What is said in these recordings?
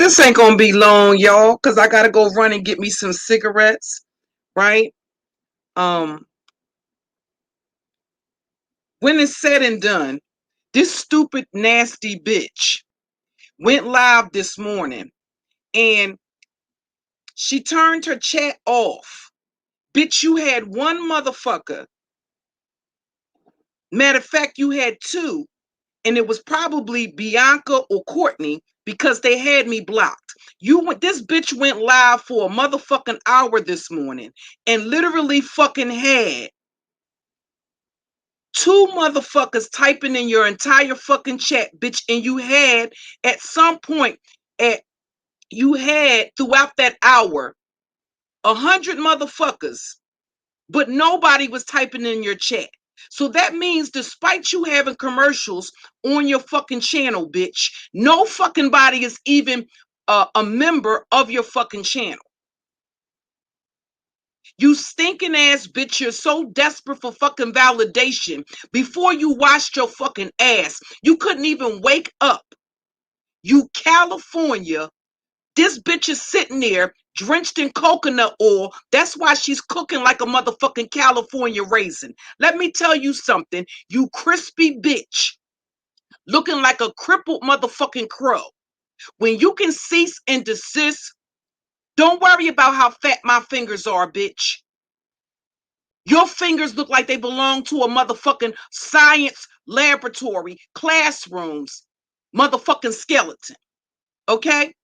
This ain't gonna be long, y'all, because I gotta go run and get me some cigarettes, right? Um, when it's said and done, this stupid, nasty bitch went live this morning and she turned her chat off. Bitch, you had one motherfucker. Matter of fact, you had two, and it was probably Bianca or Courtney because they had me blocked. This bitch went live for a motherfucking hour this morning and literally fucking had two motherfuckers typing in your entire fucking chat, bitch, and you had at some point you had throughout that hour 100 motherfuckers, but nobody was typing in your chat. So that means despite you having commercials on your fucking channel, bitch, no fucking body is even a member of your fucking channel. You stinking ass bitch, you're so desperate for fucking validation. Before you washed your fucking ass, you couldn't even wake up. You California, this bitch is sitting there drenched in coconut oil. That's why she's cooking like a motherfucking California raisin. Let me tell you something, you crispy bitch, looking like a crippled motherfucking crow. When you can cease and desist, don't worry about how fat my fingers are, bitch. Your fingers look like they belong to a motherfucking science laboratory, classrooms, motherfucking skeleton. Okay?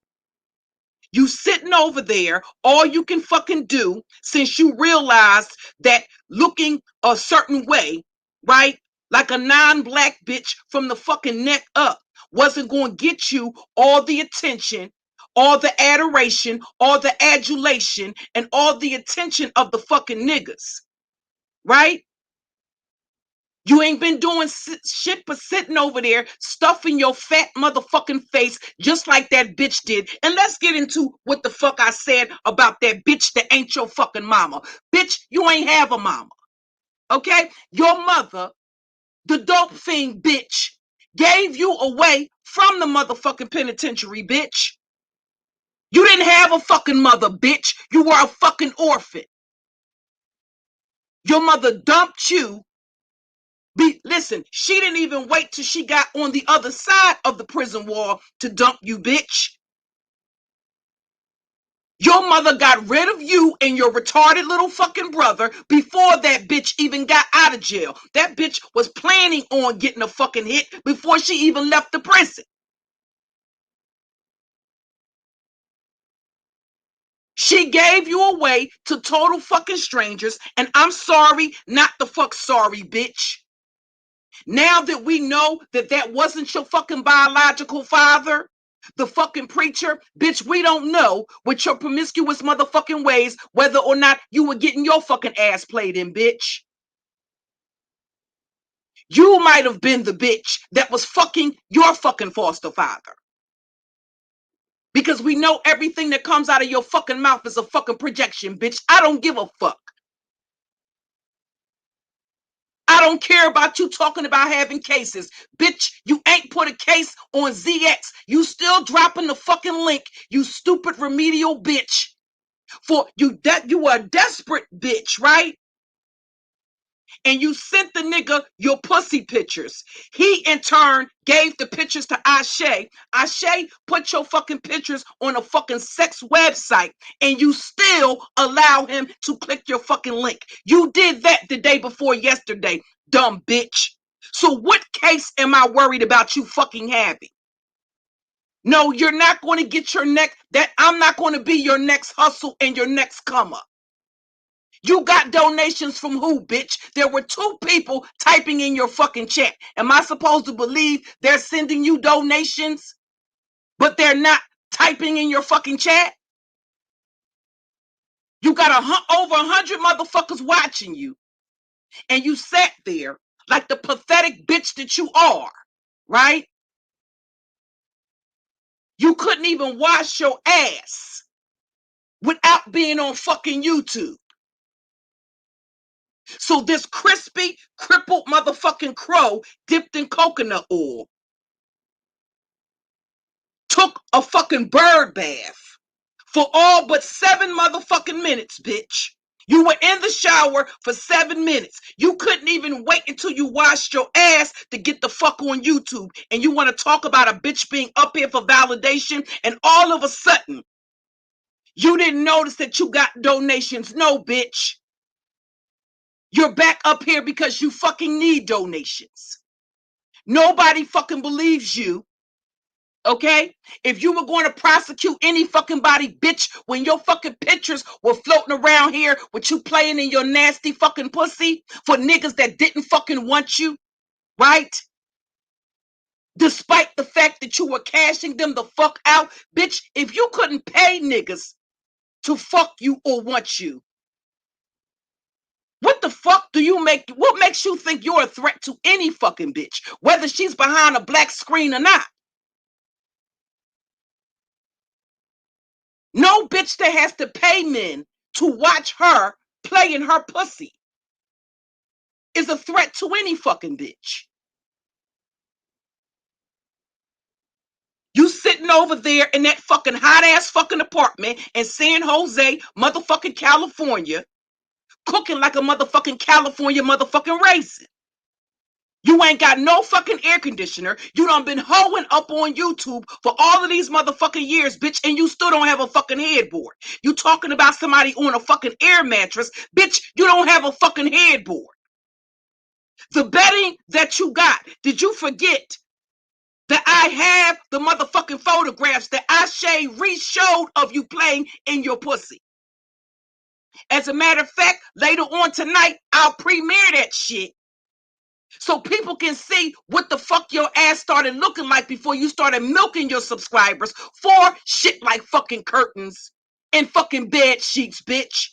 You sitting over there, all you can fucking do since you realized that looking a certain way, right? Like a non-black bitch from the fucking neck up wasn't going to get you all the attention, all the adoration, all the adulation, and all the attention of the fucking niggas, right? You ain't been doing shit but sitting over there stuffing your fat motherfucking face just like that bitch did. And let's get into what the fuck I said about that bitch that ain't your fucking mama. Bitch, you ain't have a mama. Okay? Your mother, the dope fiend bitch, gave you away from the motherfucking penitentiary, bitch. You didn't have a fucking mother, bitch. You were a fucking orphan. Your mother dumped you. Listen, she didn't even wait till she got on the other side of the prison wall to dump you, bitch. Your mother got rid of you and your retarded little fucking brother before that bitch even got out of jail. That bitch was planning on getting a fucking hit before she even left the prison. She gave you away to total fucking strangers, and I'm sorry, not the fuck sorry, bitch. Now that we know that that wasn't your fucking biological father, the fucking preacher, bitch, we don't know with your promiscuous motherfucking ways whether or not you were getting your fucking ass played in, bitch. You might have been the bitch that was fucking your fucking foster father. Because we know everything that comes out of your fucking mouth is a fucking projection, bitch. I don't give a fuck. I don't care about you talking about having cases. Bitch, you ain't put a case on ZX. You still dropping the fucking link, you stupid remedial bitch. For you that you were a desperate bitch, right? And you sent the nigga your pussy pictures. He in turn gave the pictures to Ashe. Ashe put your fucking pictures on a fucking sex website and you still allow him to click your fucking link. You did that the day before yesterday, dumb bitch. So what case am I worried about you fucking having? No, you're not going to get your next, that I'm not going to be your next hustle and your next come up. You got donations from who, bitch? There were two people typing in your fucking chat. Am I supposed to believe they're sending you donations, but they're not typing in your fucking chat? You got over 100 motherfuckers watching you, and you sat there like the pathetic bitch that you are, right? You couldn't even wash your ass without being on fucking YouTube. So this crispy, crippled motherfucking crow dipped in coconut oil took a fucking bird bath for all but 7 motherfucking minutes, bitch. You were in the shower for 7 minutes. You couldn't even wait until you washed your ass to get the fuck on YouTube. And you want to talk about a bitch being up here for validation, and all of a sudden, you didn't notice that you got donations. No, bitch. You're back up here because you fucking need donations. Nobody fucking believes you. Okay? If you were going to prosecute any fucking body, bitch, when your fucking pictures were floating around here with you playing in your nasty fucking pussy for niggas that didn't fucking want you, right? Despite the fact that you were cashing them the fuck out, bitch, if you couldn't pay niggas to fuck you or want you, what the fuck do you make? What makes you think you're a threat to any fucking bitch, whether she's behind a black screen or not? No bitch that has to pay men to watch her play in her pussy is a threat to any fucking bitch. You sitting over there in that fucking hot ass fucking apartment in San Jose, motherfucking California, cooking like a motherfucking California motherfucking raisin. You ain't got no fucking air conditioner. You done been hoeing up on YouTube for all of these motherfucking years, bitch, and you still don't have a fucking headboard. You talking about somebody on a fucking air mattress, bitch, you don't have a fucking headboard. The bedding that you got, did you forget that I have the motherfucking photographs that I re-showed of you playing in your pussy? As a matter of fact, later on tonight, I'll premiere that shit so people can see what the fuck your ass started looking like before you started milking your subscribers for shit like fucking curtains and fucking bed sheets, bitch.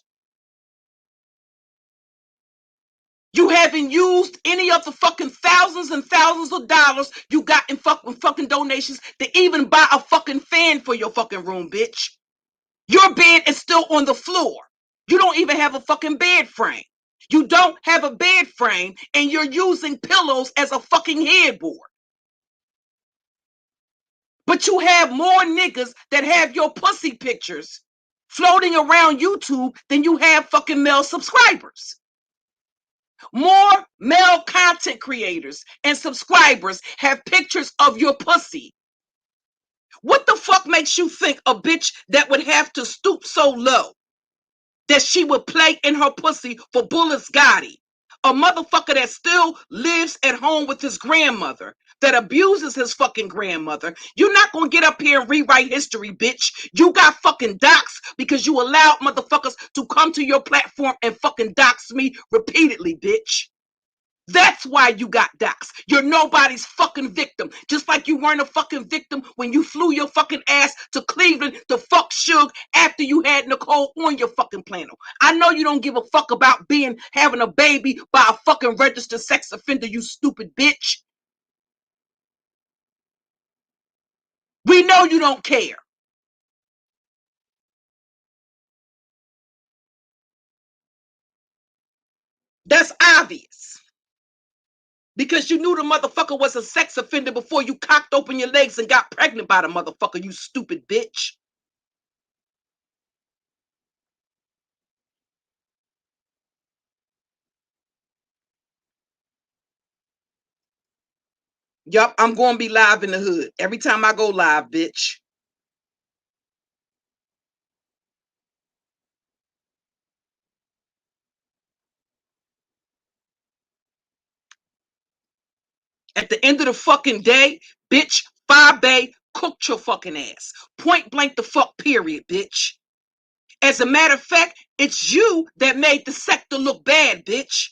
You haven't used any of the fucking thousands and thousands of dollars you got in fucking donations to even buy a fucking fan for your fucking room, bitch. Your bed is still on the floor. You don't even have a fucking bed frame. You don't have a bed frame and you're using pillows as a fucking headboard. But you have more niggas that have your pussy pictures floating around YouTube than you have fucking male subscribers. More male content creators and subscribers have pictures of your pussy. What the fuck makes you think a bitch that would have to stoop so low that she would play in her pussy for Bullis Gotti, a motherfucker that still lives at home with his grandmother, that abuses his fucking grandmother? You're not gonna get up here and rewrite history, bitch. You got fucking docs because you allowed motherfuckers to come to your platform and fucking dox me repeatedly, bitch. That's why you got doxxed. You're nobody's fucking victim. Just like you weren't a fucking victim when you flew your fucking ass to Cleveland to fuck Suge after you had Nicole on your fucking plano. I know you don't give a fuck about having a baby by a fucking registered sex offender, you stupid bitch. We know you don't care. That's obvious. Because you knew the motherfucker was a sex offender before you cocked open your legs and got pregnant by the motherfucker, you stupid bitch. Yup, I'm going to be live in the hood. Every time I go live, bitch. At the end of the fucking day, bitch, Fabe cooked your fucking ass. Point blank the fuck period, bitch. As a matter of fact, it's you that made the sector look bad, bitch.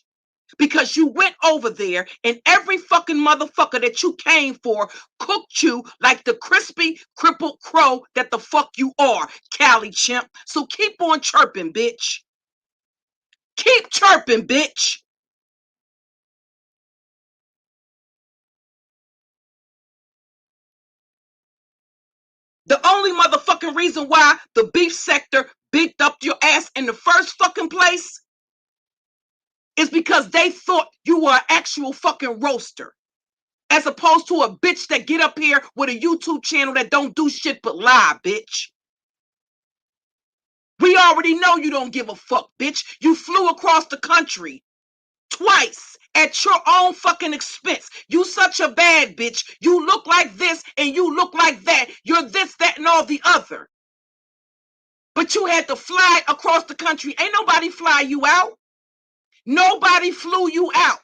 Because you went over there and every fucking motherfucker that you came for cooked you like the crispy, crippled crow that the fuck you are, Cali chimp. So keep on chirping, bitch. Keep chirping, bitch. The only motherfucking reason why the beef sector beefed up your ass in the first fucking place is because they thought you were an actual fucking roaster. as opposed to a bitch that get up here with a YouTube channel that don't do shit but lie, bitch. We already know you don't give a fuck, bitch. You flew across the country twice at your own fucking expense. You such a bad bitch. You look like this and you look like that. You're this, that, and all the other. But you had to fly across the country. Ain't nobody fly you out. Nobody flew you out.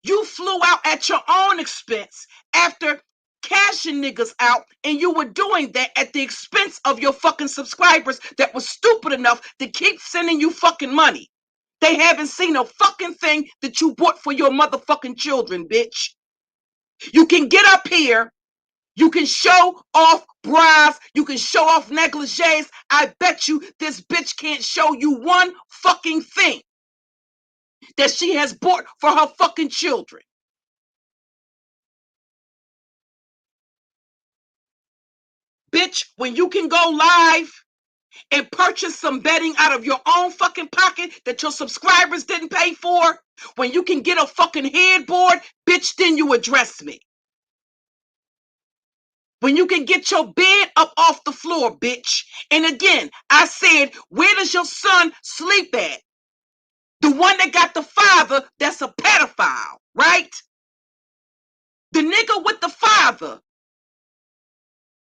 You flew out at your own expense after cashing niggas out, and you were doing that at the expense of your fucking subscribers that was stupid enough to keep sending you fucking money. They haven't seen a fucking thing that you bought for your motherfucking children, bitch. You can get up here, you can show off bras, you can show off negligees. I bet you this bitch can't show you one fucking thing that she has bought for her fucking children. Bitch, when you can go live and purchase some bedding out of your own fucking pocket that your subscribers didn't pay for, when you can get a fucking headboard, bitch, then you address me. When you can get your bed up off the floor, bitch. And again, I said, where does your son sleep at? The one that got the father that's a pedophile, right? The nigga with the father,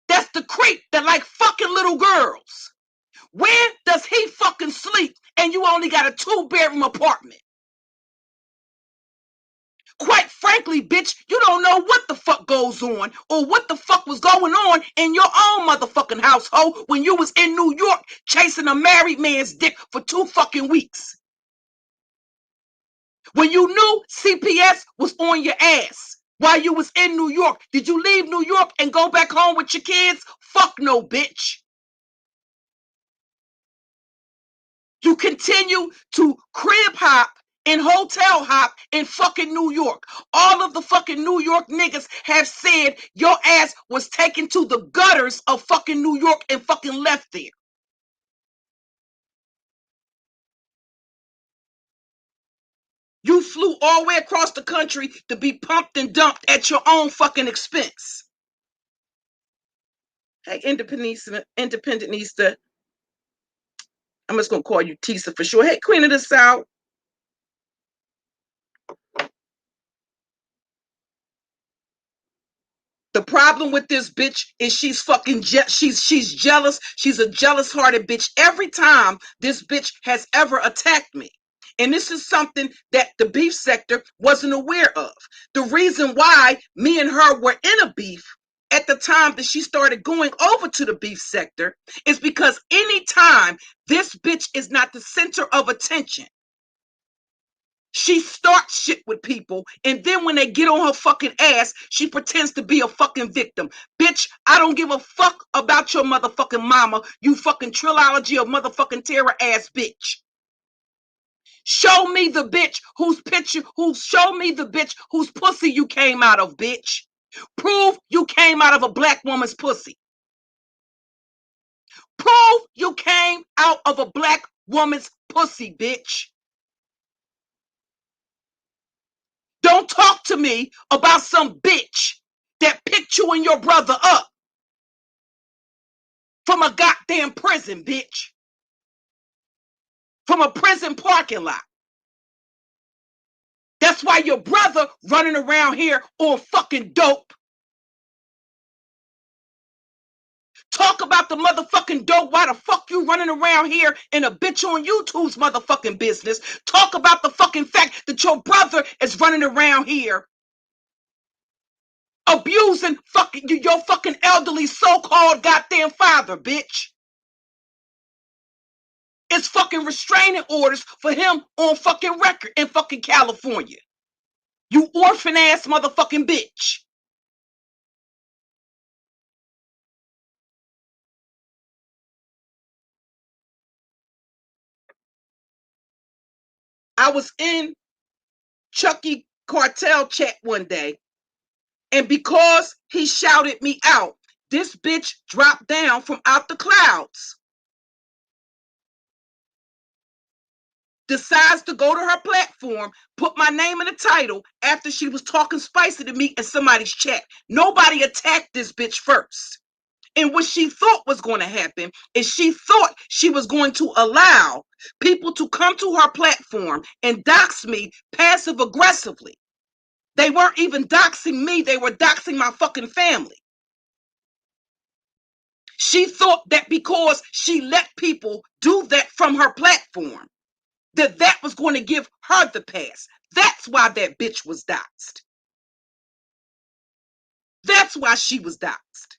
that's the creep that like fucking little girls. Where does he fucking sleep and you only got a 2-bedroom apartment? Quite frankly, bitch, you don't know what the fuck goes on or what the fuck was going on in your own motherfucking household when you was in New York chasing a married man's dick for 2 fucking weeks. When you knew CPS was on your ass while you was in New York, did you leave New York and go back home with your kids? Fuck no, bitch. You continue to crib hop and hotel hop in fucking New York. All of the fucking New York niggas have said your ass was taken to the gutters of fucking New York and fucking left there. You flew all the way across the country to be pumped and dumped at your own fucking expense. Hey, Independentista. I'm just going to call you Tisa for sure. Hey, Queen of the South. The problem with this bitch is she's fucking she's jealous. She's a jealous-hearted bitch. Every time this bitch has ever attacked me. And this is something that the beef sector wasn't aware of. The reason why me and her were in a beef at the time that she started going over to the beef sector is because anytime this bitch is not the center of attention, she starts shit with people, and then when they get on her fucking ass, she pretends to be a fucking victim. Bitch, I don't give a fuck about your motherfucking mama, you fucking trilogy of motherfucking terror ass bitch. Show me the bitch show me the bitch whose pussy you came out of, bitch. Prove you came out of a black woman's pussy. Prove you came out of a black woman's pussy, bitch. Don't talk to me about some bitch that picked you and your brother up from a goddamn prison, bitch. From a prison parking lot. That's why your brother running around here on fucking dope. Talk about the motherfucking dope. Why the fuck you running around here in a bitch on YouTube's motherfucking business? Talk about the fucking fact that your brother is running around here abusing fucking your fucking elderly so-called goddamn father, bitch. It's fucking restraining orders for him on fucking record in fucking California. You orphan ass motherfucking bitch. I was in Chucky cartel chat one day, and because he shouted me out, this bitch dropped down from out the clouds. decides to go to her platform, put my name in the title after she was talking spicy to me in somebody's chat. Nobody attacked this bitch first. And what she thought was going to happen is she thought she was going to allow people to come to her platform and dox me passive aggressively. They weren't even doxing me, they were doxing my fucking family. She thought that because she let people do that from her platform, that was going to give her the pass. That's why that bitch was doxed. That's why she was doxed.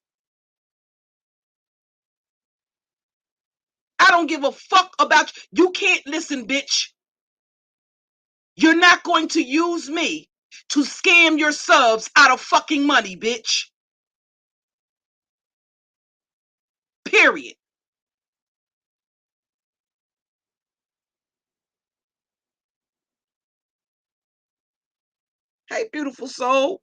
I don't give a fuck about you. You can't listen, bitch. You're not going to use me to scam your subs out of fucking money, bitch. Period. Hey, beautiful soul.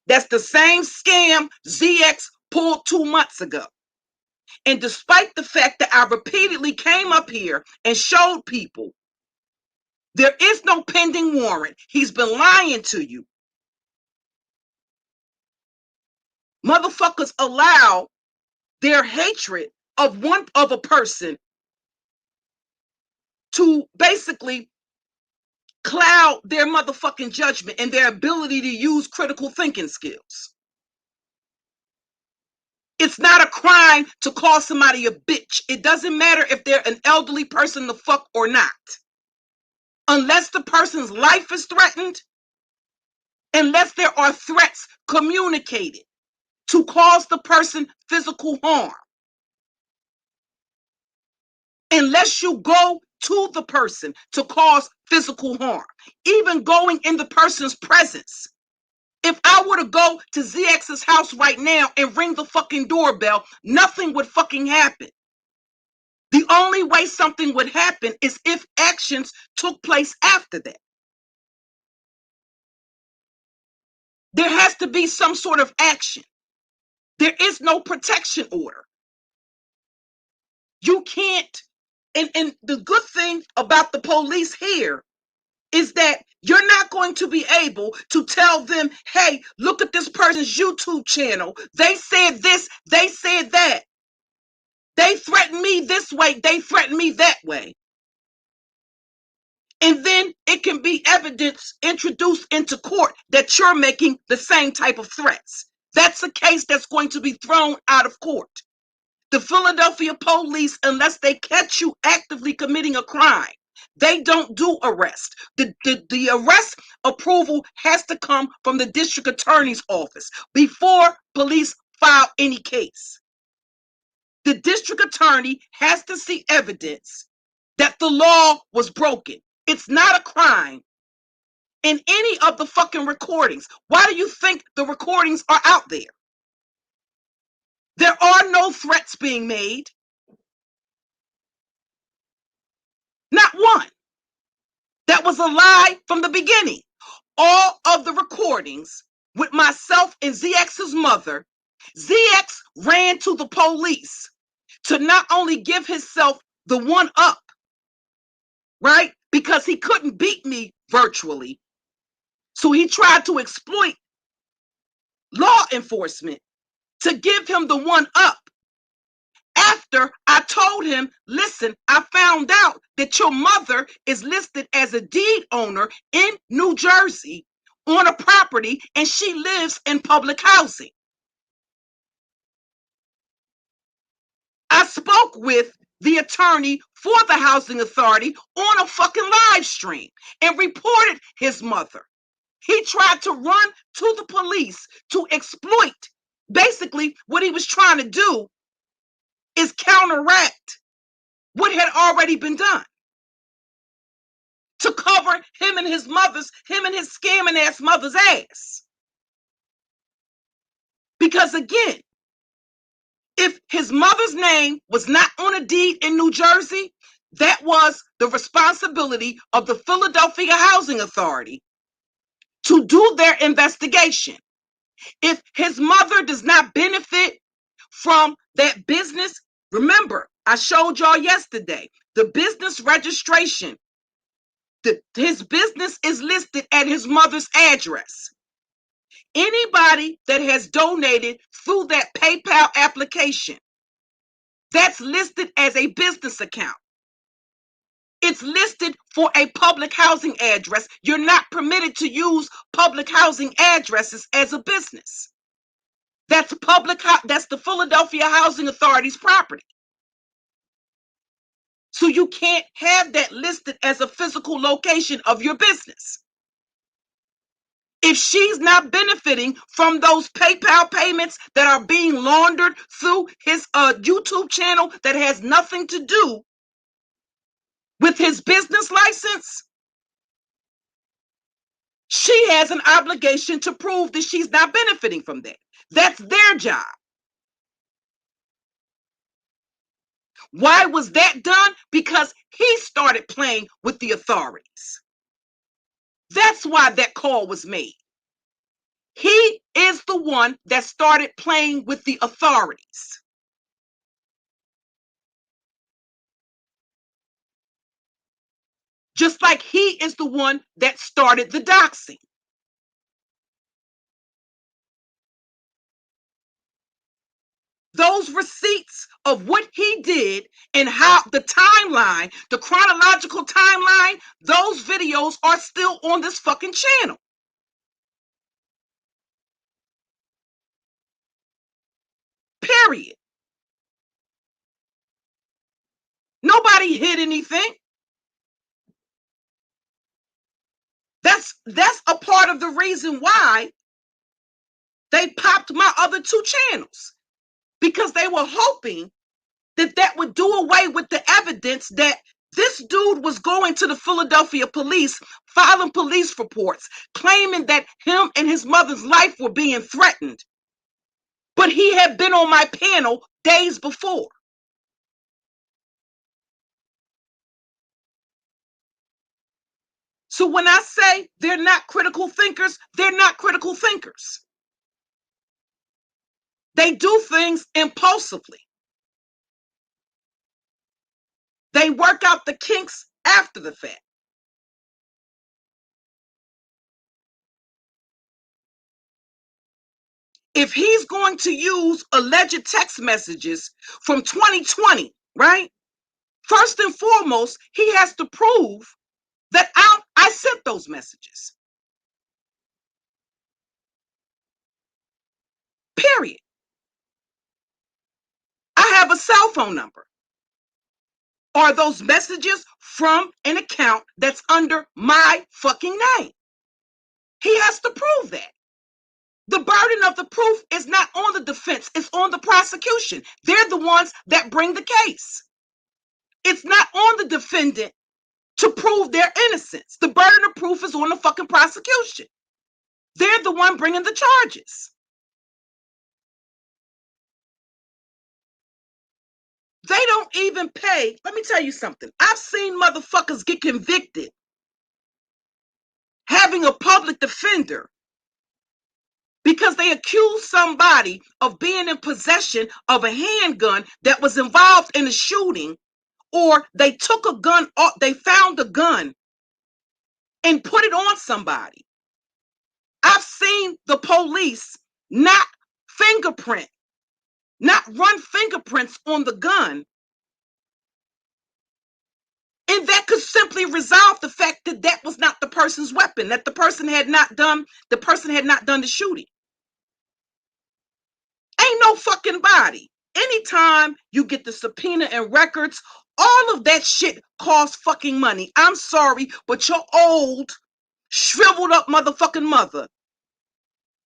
That's the same scam ZX pulled 2 months ago. And despite the fact that I repeatedly came up here and showed people there is no pending warrant, he's been lying to you. Motherfuckers allow their hatred of a person to basically cloud their motherfucking judgment and their ability to use critical thinking skills. It's not a crime to call somebody a bitch. It doesn't matter if they're an elderly person the fuck or not. Unless the person's life is threatened, unless there are threats communicated to cause the person physical harm, unless you go to the person to cause physical harm, even going in the person's presence. If I were to go to ZX's house right now and ring the fucking doorbell, nothing would fucking happen. The only way something would happen is if actions took place after that. There has to be some sort of action. There is no protection order. You can't, and the good thing about the police here is that you're not going to be able to tell them, hey, look at this person's YouTube channel. They said this, they said that. They threatened me this way, they threatened me that way. And then it can be evidence introduced into court that you're making the same type of threats. That's a case that's going to be thrown out of court. The Philadelphia police, unless they catch you actively committing a crime, they don't do arrest. The arrest approval has to come from the district attorney's office before police file any case. The district attorney has to see evidence that the law was broken. It's not a crime in any of the fucking recordings. Why do you think the recordings are out there? There are no threats being made. Not one. That was a lie from the beginning. All of the recordings with myself and ZX's mother, ZX ran to the police to not only give himself the one up, right? Because he couldn't beat me virtually. So he tried to exploit law enforcement to give him the one up. After I told him, listen, I found out that your mother is listed as a deed owner in New Jersey on a property and she lives in public housing. I spoke with the attorney for the housing authority on a fucking live stream and reported his mother. He tried to run to the police to exploit. Basically, what he was trying to do is counteract what had already been done to cover him and his scamming ass mother's ass. Because again, if his mother's name was not on a deed in New Jersey, that was the responsibility of the Philadelphia Housing Authority to do their investigation. If his mother does not benefit from that business, remember, I showed y'all yesterday, the business registration, his business is listed at his mother's address. Anybody that has donated through that PayPal application, that's listed as a business account. It's listed for a public housing address. You're not permitted to use public housing addresses as a business. That's that's the Philadelphia Housing Authority's property. So you can't have that listed as a physical location of your business. If she's not benefiting from those PayPal payments that are being laundered through his YouTube channel that has nothing to do with his business license, she has an obligation to prove that she's not benefiting from that. That's their job. Why was that done? Because he started playing with the authorities. That's why that call was made. He is the one that started playing with the authorities. Just like he is the one that started the doxing. Those receipts of what he did and how the timeline, the chronological timeline, those videos are still on this fucking channel. Period. Nobody hid anything. That's a part of the reason why they popped my other two channels, because they were hoping that that would do away with the evidence that this dude was going to the Philadelphia police, filing police reports, claiming that him and his mother's life were being threatened. But he had been on my panel days before. So when I say they're not critical thinkers, they're not critical thinkers. They do things impulsively. They work out the kinks after the fact. If he's going to use alleged text messages from 2020, right? First and foremost, he has to prove that I sent those messages. Period. I have a cell phone number. Are those messages from an account that's under my fucking name? He has to prove that. The burden of the proof is not on the defense, it's on the prosecution. They're the ones that bring the case. It's not on the defendant to prove their innocence. The burden of proof is on the fucking prosecution. They're the one bringing the charges. They don't even pay. Let me tell you something. I've seen motherfuckers get convicted having a public defender because they accused somebody of being in possession of a handgun that was involved in a shooting, or they took a gun, or they found a gun and put it on somebody. I've seen the police not run fingerprints on the gun. And that could simply resolve the fact that that was not the person's weapon, that the person had not done the shooting. Ain't no fucking body. Anytime you get the subpoena and records, all of that shit costs fucking money. I'm sorry, but your old, shriveled up motherfucking mother,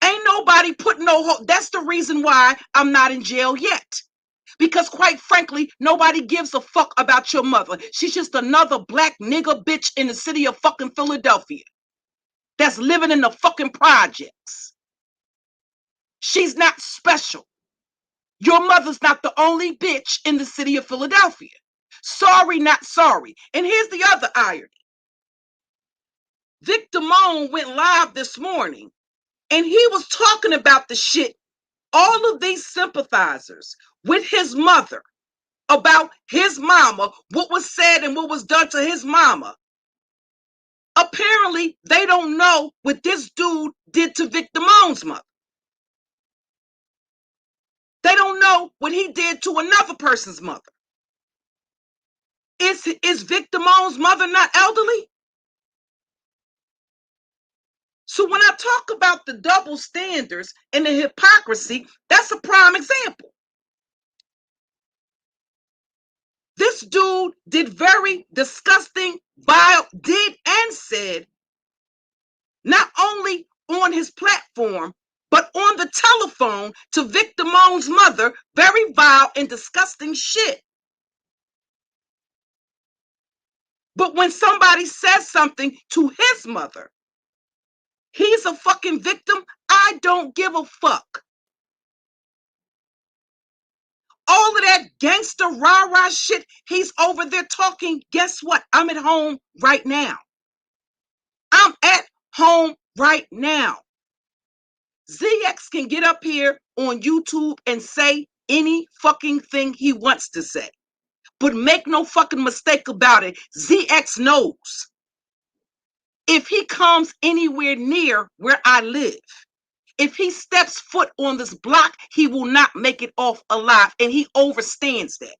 ain't nobody putting no hope. That's the reason why I'm not in jail yet. Because quite frankly, nobody gives a fuck about your mother. She's just another black nigga bitch in the city of fucking Philadelphia that's living in the fucking projects. She's not special. Your mother's not the only bitch in the city of Philadelphia. Sorry, not sorry. And here's the other irony. Vic Damone went live this morning and he was talking about the shit all of these sympathizers with his mother about his mama, what was said and what was done to his mama. Apparently, they don't know what this dude did to Victor Moan's mother. They don't know what he did to another person's mother. Is Victor Moan's mother not elderly? So when I talk about the double standards and the hypocrisy, that's a prime example. This dude did very disgusting, vile, did and said, not only on his platform, but on the telephone to Victor Moan's mother, very vile and disgusting shit. But when somebody says something to his mother, he's a fucking victim. I don't give a fuck. All of that gangster rah-rah shit, he's over there talking. Guess what? I'm at home right now. I'm at home right now. ZX can get up here on YouTube and say any fucking thing he wants to say. But make no fucking mistake about it, ZX knows if he comes anywhere near where I live, if he steps foot on this block, he will not make it off alive, and he understands that.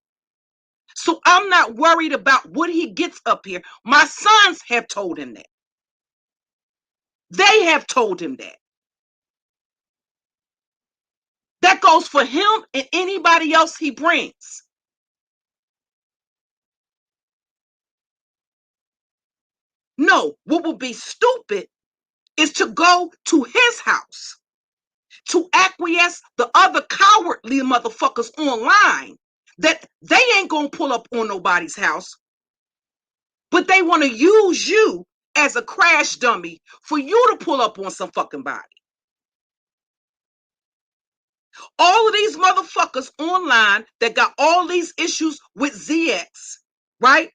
So I'm not worried about what he gets up here. My sons have told him that. They have told him that. That goes for him and anybody else he brings. No, what would be stupid is to go to his house, to acquiesce the other cowardly motherfuckers online that they ain't gonna pull up on nobody's house, but they want to use you as a crash dummy for you to pull up on some fucking body. All of these motherfuckers online that got all these issues with ZX, right?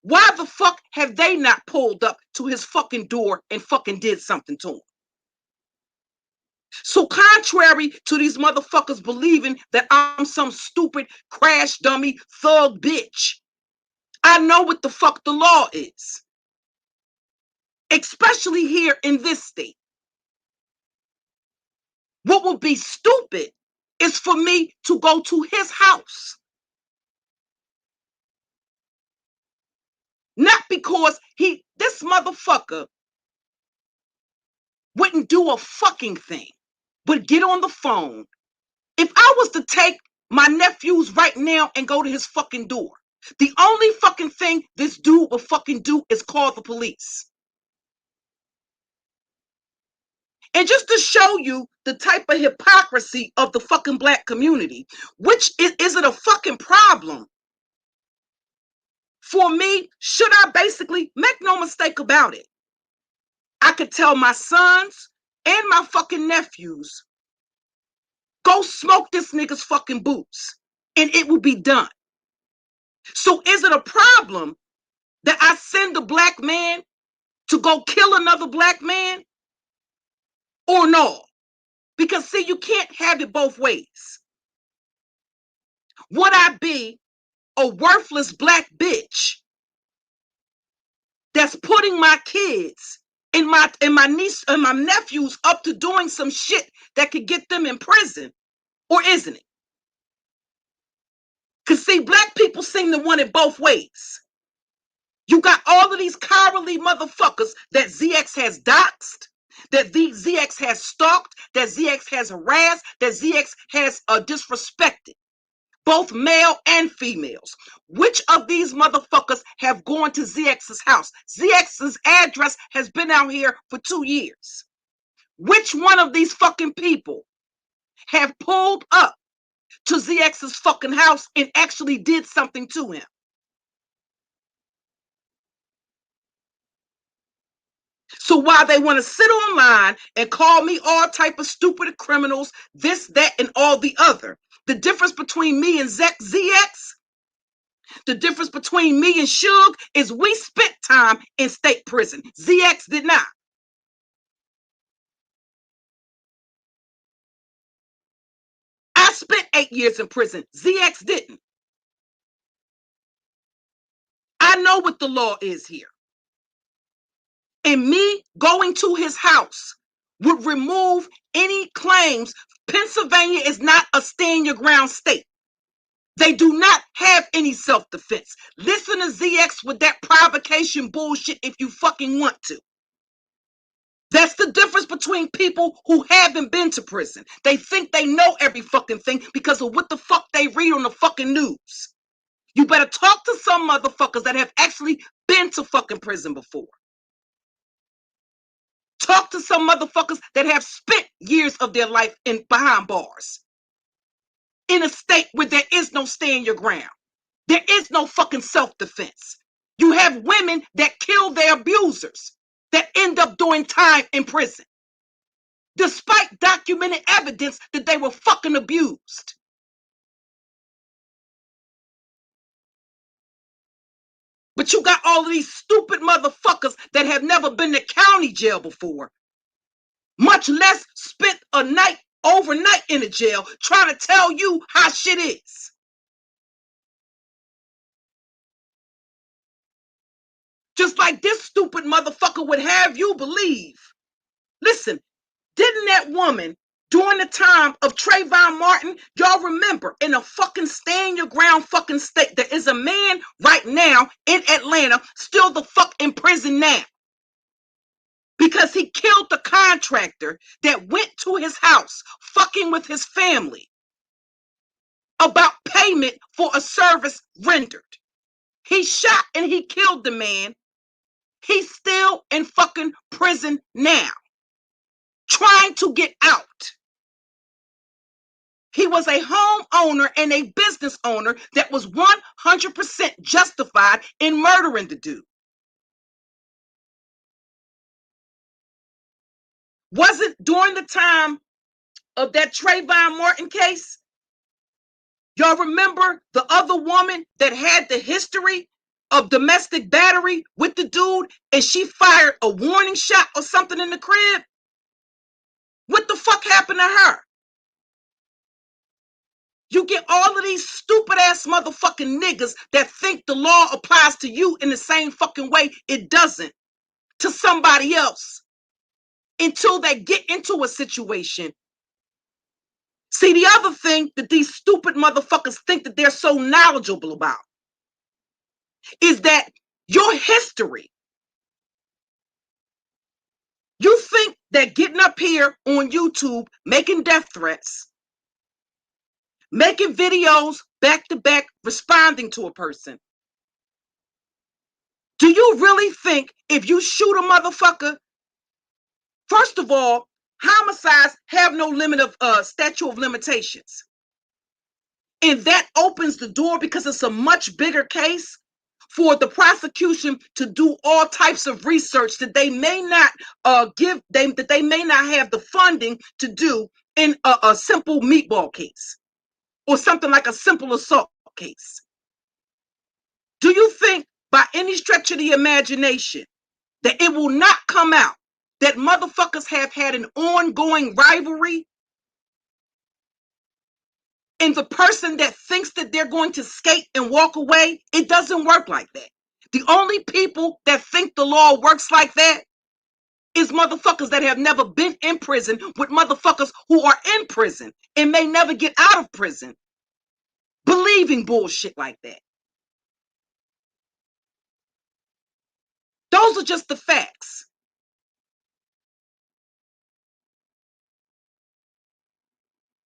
Why the fuck have they not pulled up to his fucking door and fucking did something to him? So contrary to these motherfuckers believing that I'm some stupid crash dummy thug bitch, I know what the fuck the law is. Especially here in this state. What would be stupid is for me to go to his house. Not because this motherfucker wouldn't do a fucking thing, but get on the phone. If I was to take my nephews right now and go to his fucking door, the only fucking thing this dude will fucking do is call the police. And just to show you the type of hypocrisy of the fucking black community, which is it a fucking problem? For me, should I basically, make no mistake about it, I could tell my sons and my fucking nephews, go smoke this nigga's fucking boots, and it will be done. So is it a problem that I send a black man to go kill another black man? Or no? Because see, you can't have it both ways. Would I be a worthless black bitch that's putting my kids and my niece and my nephews up to doing some shit that could get them in prison? Or isn't it? Because see, black people seem to want it both ways. You got all of these cowardly motherfuckers that ZX has doxed, that ZX has stalked, that ZX has harassed, that ZX has disrespected, both male and females. Which of these motherfuckers have gone to ZX's house? ZX's address has been out here for 2 years. Which one of these fucking people have pulled up to ZX's fucking house and actually did something to him? So while they want to sit online and call me all type of stupid criminals, this, that, and all the other, the difference between me and ZX, the difference between me and Suge is we spent time in state prison. ZX did not. I spent 8 years in prison. ZX didn't. I know what the law is here. And me going to his house would remove any claims. Pennsylvania is not a stand your ground state. They do not have any self-defense. Listen to ZX with that provocation bullshit if you fucking want to. That's the difference between people who haven't been to prison. They think they know every fucking thing because of what the fuck they read on the fucking news. You better talk to some motherfuckers that have actually been to fucking prison before. Talk to some motherfuckers that have spent years of their life in behind bars. In a state where there is no stand your ground. There is no fucking self-defense. You have women that kill their abusers that end up doing time in prison, despite documented evidence that they were fucking abused. But you got all of these stupid motherfuckers that have never been to county jail before, much less spent a night overnight in a jail, trying to tell you how shit is. Just like this stupid motherfucker would have you believe. Listen, didn't that woman during the time of Trayvon Martin, y'all remember, in a fucking stand your ground fucking state, there is a man right now in Atlanta still the fuck in prison now because he killed the contractor that went to his house fucking with his family about payment for a service rendered. He shot and he killed the man. He's still in fucking prison now, trying to get out. He was a homeowner and a business owner that was 100% justified in murdering the dude. Wasn't during the time of that Trayvon Martin case? Y'all remember the other woman that had the history of domestic battery with the dude and she fired a warning shot or something in the crib? What the fuck happened to her? You get all of these stupid ass motherfucking niggas that think the law applies to you in the same fucking way it doesn't to somebody else until they get into a situation. See, the other thing that these stupid motherfuckers think that they're so knowledgeable about is that your history. You think that getting up here on YouTube, making death threats, making videos back to back, responding to a person. Do you really think if you shoot a motherfucker, first of all, homicides have no limit of statute of limitations. And that opens the door because it's a much bigger case for the prosecution to do all types of research that they may not that they may not have the funding to do in a simple meatball case or something like a simple assault case. Do you think by any stretch of the imagination that it will not come out that motherfuckers have had an ongoing rivalry? And the person that thinks that they're going to skate and walk away, it doesn't work like that. The only people that think the law works like that is motherfuckers that have never been in prison with motherfuckers who are in prison and may never get out of prison, believing bullshit like that. Those are just the facts.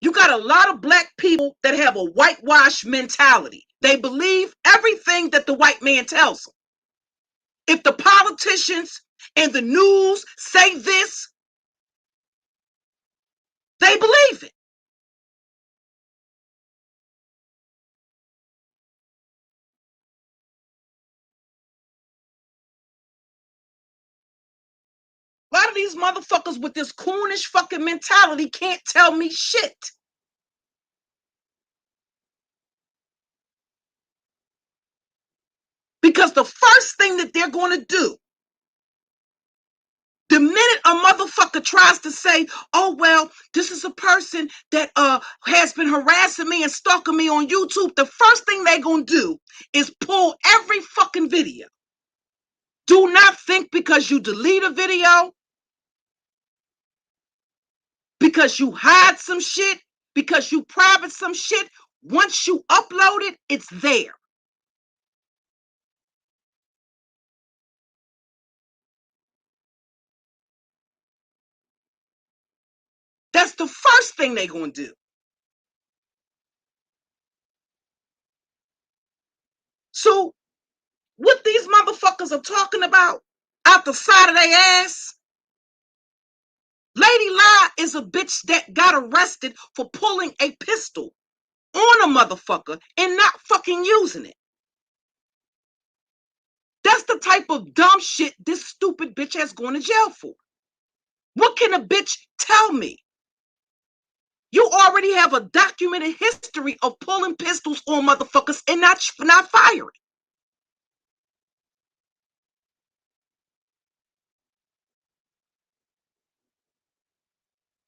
You got a lot of black people that have a whitewash mentality. They believe everything that the white man tells them. If the politicians and the news say this, they believe it. A lot of these motherfuckers with this coonish fucking mentality can't tell me shit. Because the first thing that they're going to do, the minute a motherfucker tries to say, oh, well, this is a person that has been harassing me and stalking me on YouTube, the first thing they're going to do is pull every fucking video. Do not think because you delete a video, because you hide some shit, because you private some shit, once you upload it, it's there. That's the first thing they're going to do. So what these motherfuckers are talking about out the side of their ass, Lady Lie is a bitch that got arrested for pulling a pistol on a motherfucker and not fucking using it. That's the type of dumb shit this stupid bitch has gone to jail for. What can a bitch tell me? You already have a documented history of pulling pistols on motherfuckers and not firing.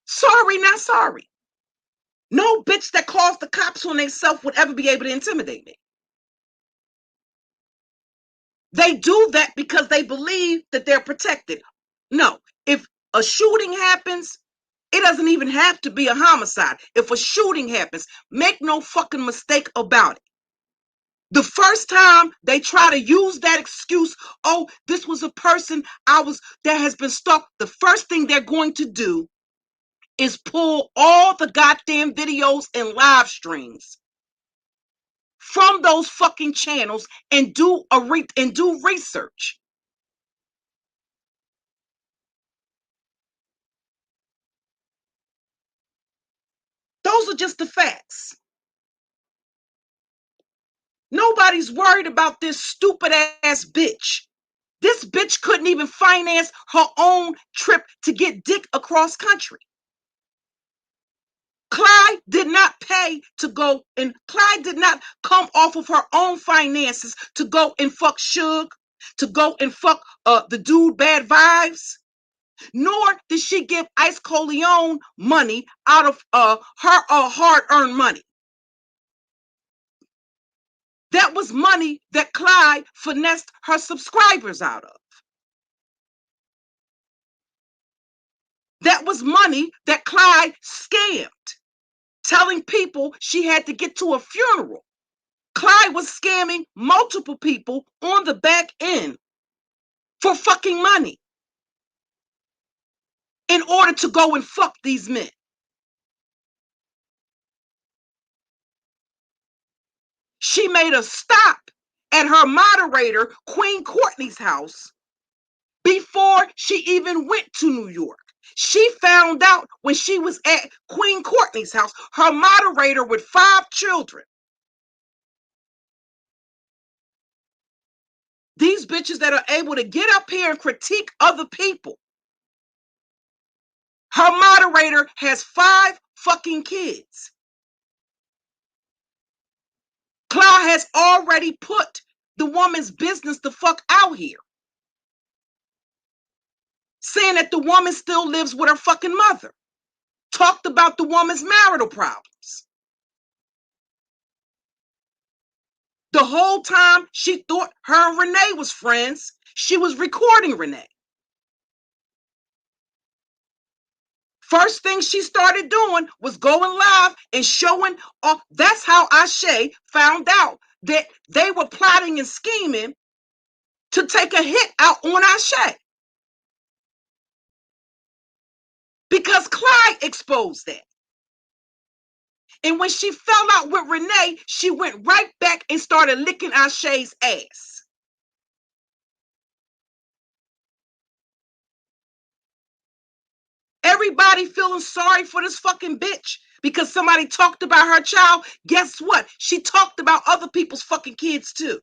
Sorry, not sorry. No bitch that calls the cops on themselves would ever be able to intimidate me. They do that because they believe that they're protected. No, if a shooting happens, it doesn't even have to be a homicide. If a shooting happens, make no fucking mistake about it. The first time they try to use that excuse, oh, this was a person that has been stalked, the first thing they're going to do is pull all the goddamn videos and live streams from those fucking channels and do research. Those are just the facts. Nobody's worried about this stupid ass bitch. This bitch couldn't even finance her own trip to get dick across country. Clyde did not pay to go, and Clyde did not come off of her own finances to go and fuck Suge, to go and fuck the dude Bad Vibes. Nor did she give Ice Coleon money out of her hard-earned money. That was money that Clyde finessed her subscribers out of. That was money that Clyde scammed, telling people she had to get to a funeral. Clyde was scamming multiple people on the back end for fucking money in order to go and fuck these men. She made a stop at her moderator, Queen Courtney's house, before she even went to New York. She found out when she was at Queen Courtney's house, her moderator with 5 children. These bitches that are able to get up here and critique other people. Her moderator has 5 fucking kids. Clyde has already put the woman's business the fuck out here, saying that the woman still lives with her fucking mother. Talked about the woman's marital problems. The whole time she thought her and Renee was friends, she was recording Renee. First thing she started doing was going live and showing off. That's how Ashe found out that they were plotting and scheming to take a hit out on Ashe. Because Clyde exposed that. And when she fell out with Renee, she went right back and started licking Ashe's ass. Everybody feeling sorry for this fucking bitch because somebody talked about her child. Guess what? She talked about other people's fucking kids too.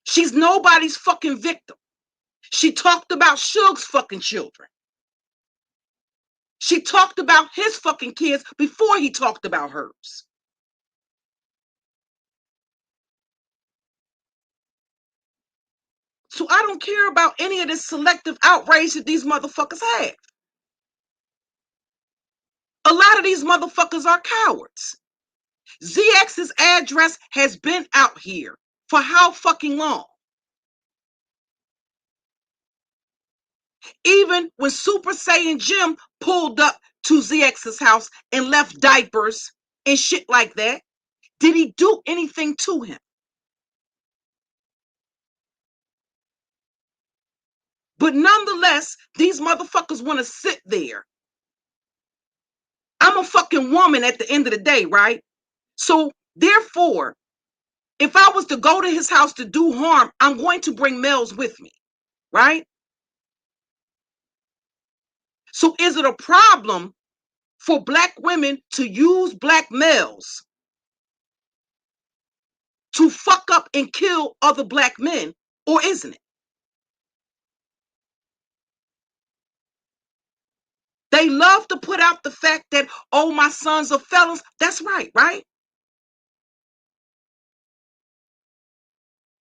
She's nobody's fucking victim. She talked about Suge's fucking children. She talked about his fucking kids before he talked about hers. So I don't care about any of this selective outrage that these motherfuckers have. A lot of these motherfuckers are cowards. ZX's address has been out here for how fucking long? Even when Super Saiyan Jim pulled up to ZX's house and left diapers and shit like that, did he do anything to him? But nonetheless, these motherfuckers want to sit there. I'm a fucking woman at the end of the day, right? So therefore, if I was to go to his house to do harm, I'm going to bring males with me, right? So is it a problem for black women to use black males to fuck up and kill other black men, or isn't it? They love to put out the fact that, oh, my sons are felons. That's right, right?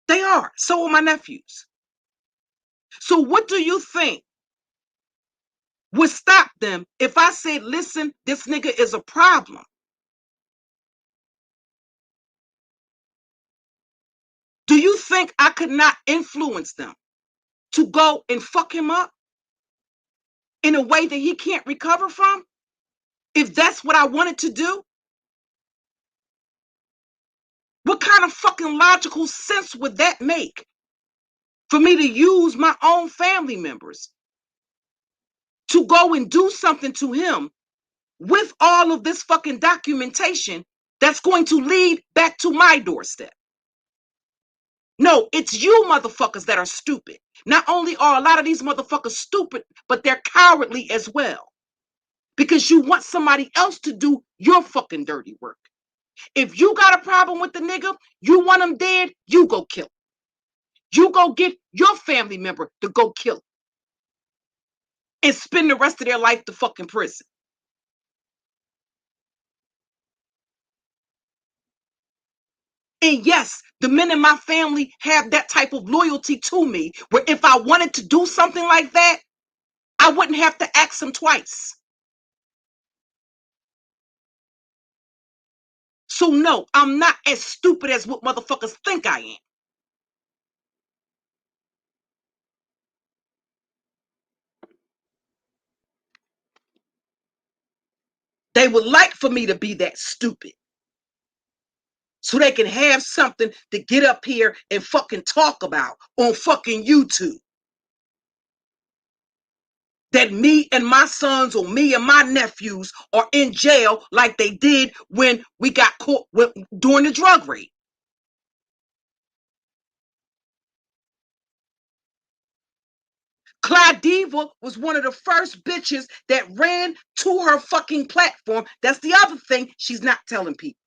They are. So are my nephews. So what do you think would stop them if I said, listen, this nigga is a problem? Do you think I could not influence them to go and fuck him up in a way that he can't recover from? If that's what I wanted to do? What kind of fucking logical sense would that make for me to use my own family members to go and do something to him with all of this fucking documentation that's going to lead back to my doorstep? No, it's you motherfuckers that are stupid. Not only are a lot of these motherfuckers stupid, but they're cowardly as well. Because you want somebody else to do your fucking dirty work. If you got a problem with the nigga, you want him dead, you go kill him. You go get your family member to go kill him and spend the rest of their life to fucking prison. And yes, the men in my family have that type of loyalty to me, where if I wanted to do something like that, I wouldn't have to ask them twice. So no, I'm not as stupid as what motherfuckers think I am. They would like for me to be that stupid so they can have something to get up here and fucking talk about on fucking YouTube. That me and my sons or me and my nephews are in jail like they did when we got caught during the drug raid. Claudiva was one of the first bitches that ran to her fucking platform. That's the other thing she's not telling people.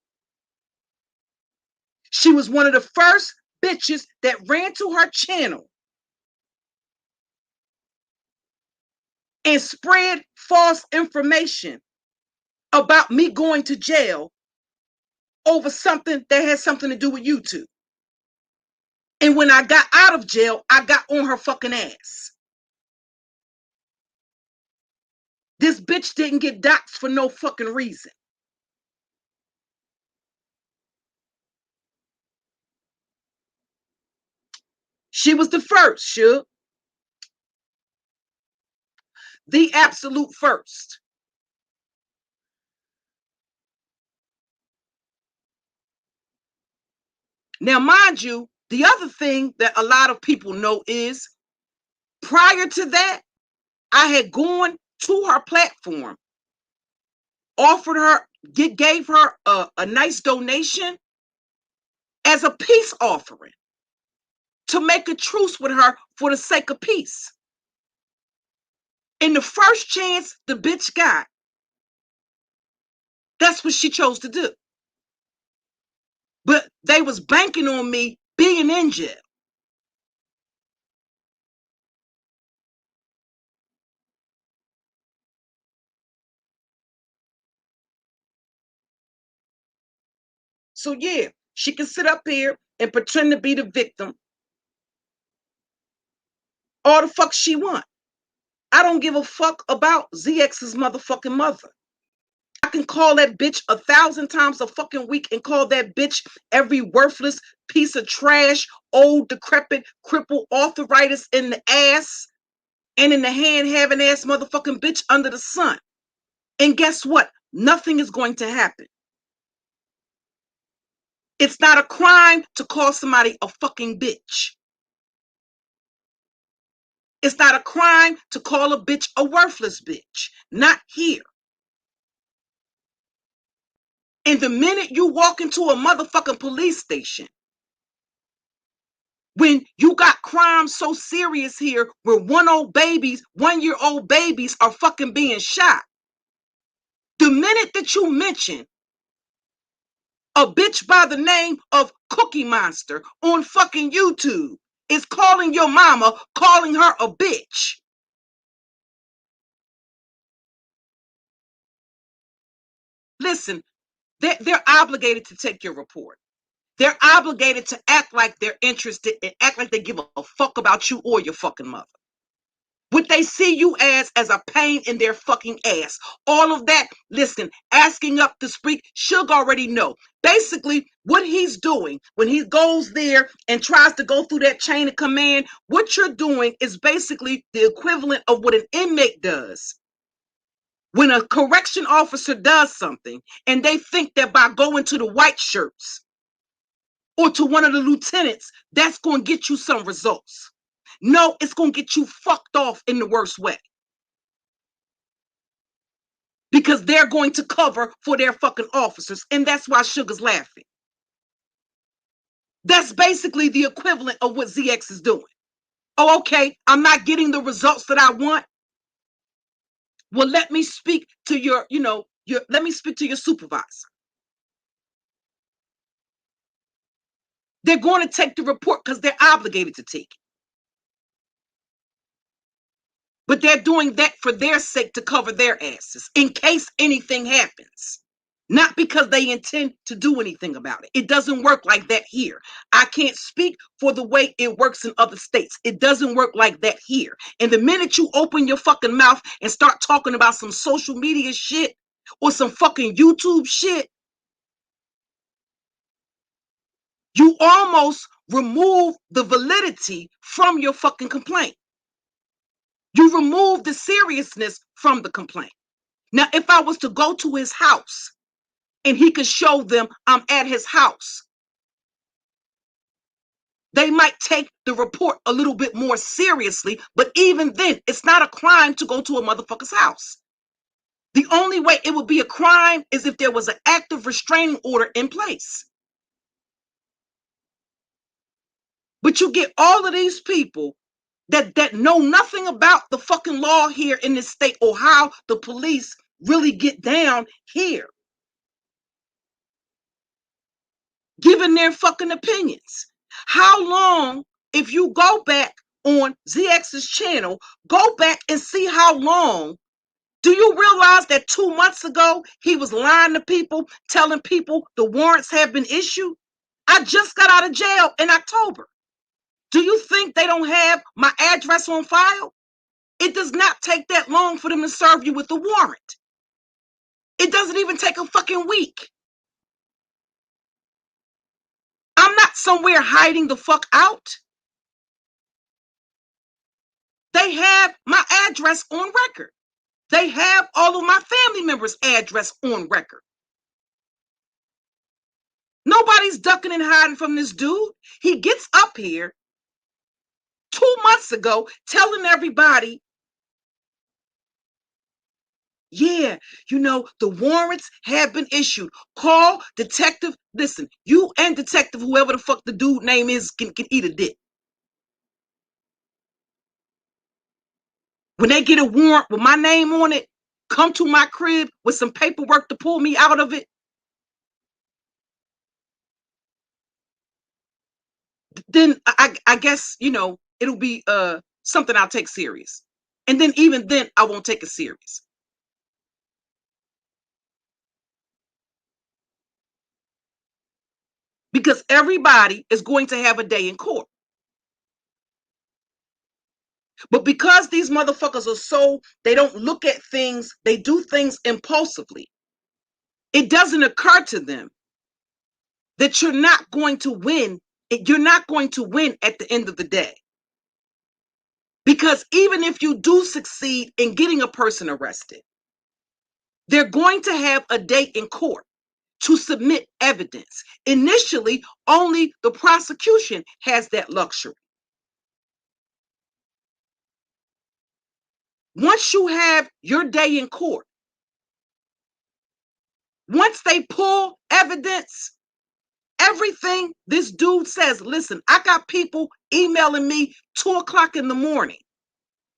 She was one of the first bitches that ran to her channel and spread false information about me going to jail over something that had something to do with YouTube. And when I got out of jail, I got on her fucking ass. This bitch didn't get doxxed for no fucking reason. She was the first, Suge. The absolute first. Now, mind you, the other thing that a lot of people know is prior to that, I had gone to her platform, offered her, gave her a nice donation as a peace offering to make a truce with her for the sake of peace. And the first chance the bitch got, that's what she chose to do. But they was banking on me being in jail. So yeah, she can sit up here and pretend to be the victim all the fuck she want. I don't give a fuck about ZX's motherfucking mother. I can call that bitch 1,000 times a fucking week and call that bitch every worthless piece of trash, old, decrepit, crippled arthritis in the ass and in the hand having ass motherfucking bitch under the sun. And guess what? Nothing is going to happen. It's not a crime to call somebody a fucking bitch. It's not a crime to call a bitch a worthless bitch. Not here. And the minute you walk into a motherfucking police station, when you got crime so serious here where 1-year-old babies are fucking being shot, the minute that you mention a bitch by the name of Cookie Monster on fucking YouTube is calling your mama, calling her a bitch. Listen, they're obligated to take your report. They're obligated to act like they're interested and act like they give a fuck about you or your fucking mother. What they see you as a pain in their fucking ass. All of that, listen, asking up to speak, Suge already know. Basically, what he's doing when he goes there and tries to go through that chain of command, what you're doing is basically the equivalent of what an inmate does. When a correction officer does something and they think that by going to the white shirts or to one of the lieutenants, that's going to get you some results. No, it's going to get you fucked off in the worst way. Because they're going to cover for their fucking officers. And that's why Sugar's laughing. That's basically the equivalent of what ZX is doing. Oh, okay, I'm not getting the results that I want. Well, let me speak to let me speak to your supervisor. They're going to take the report because they're obligated to take it. But they're doing that for their sake to cover their asses in case anything happens. Not because they intend to do anything about it. It doesn't work like that here. I can't speak for the way it works in other states. It doesn't work like that here. And the minute you open your fucking mouth and start talking about some social media shit or some fucking YouTube shit, you almost remove the validity from your fucking complaint. You remove the seriousness from the complaint. Now, if I was to go to his house and he could show them I'm at his house, they might take the report a little bit more seriously. But even then, it's not a crime to go to a motherfucker's house. The only way it would be a crime is if there was an active restraining order in place. But you get all of these people that know nothing about the fucking law here in this state or how the police really get down here, giving their fucking opinions. How long, if you go back on ZX's channel, go back and see how long. Do you realize that 2 months ago, he was lying to people, telling people the warrants have been issued? I just got out of jail in October. Do you think they don't have my address on file? It does not take that long for them to serve you with the warrant. It doesn't even take a fucking week. I'm not somewhere hiding the fuck out. They have my address on record. They have all of my family members' address on record. Nobody's ducking and hiding from this dude. He gets up here 2 months ago telling everybody, yeah, the warrants have been issued. Call detective. Listen, you and detective, whoever the fuck the dude name is, can eat a dick. When they get a warrant with my name on it, come to my crib with some paperwork to pull me out of it. Then I guess, it'll be something I'll take serious. And then even then, I won't take it serious. Because everybody is going to have a day in court. But because these motherfuckers are so, they don't look at things, they do things impulsively. It doesn't occur to them that you're not going to win. You're not going to win at the end of the day. Because even if you do succeed in getting a person arrested, they're going to have a date in court to submit evidence. Initially, only the prosecution has that luxury. Once you have your day in court, once they pull evidence, everything this dude says, listen, I got people emailing me 2 o'clock in the morning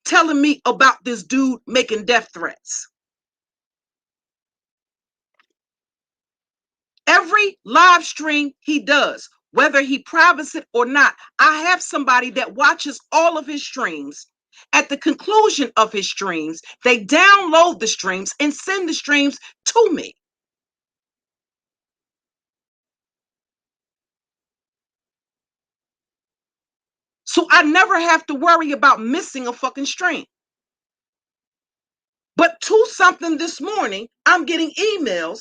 telling me about this dude making death threats. Every live stream he does, whether he privates it or not, I have somebody that watches all of his streams. At the conclusion of his streams, they download the streams and send the streams to me. So I never have to worry about missing a fucking stream. But 2 something this morning, I'm getting emails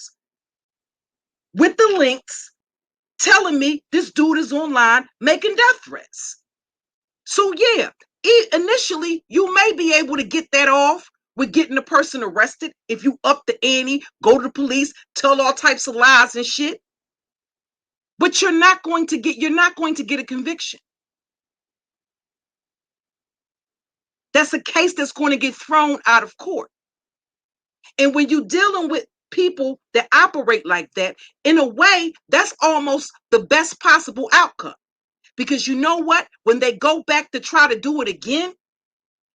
with the links telling me this dude is online making death threats. So yeah, initially you may be able to get that off with getting the person arrested if you up the ante, go to the police, tell all types of lies and shit. But you're not going to get a conviction. That's a case that's going to get thrown out of court. And when you're dealing with people that operate like that, in a way, that's almost the best possible outcome. Because you know what? When they go back to try to do it again,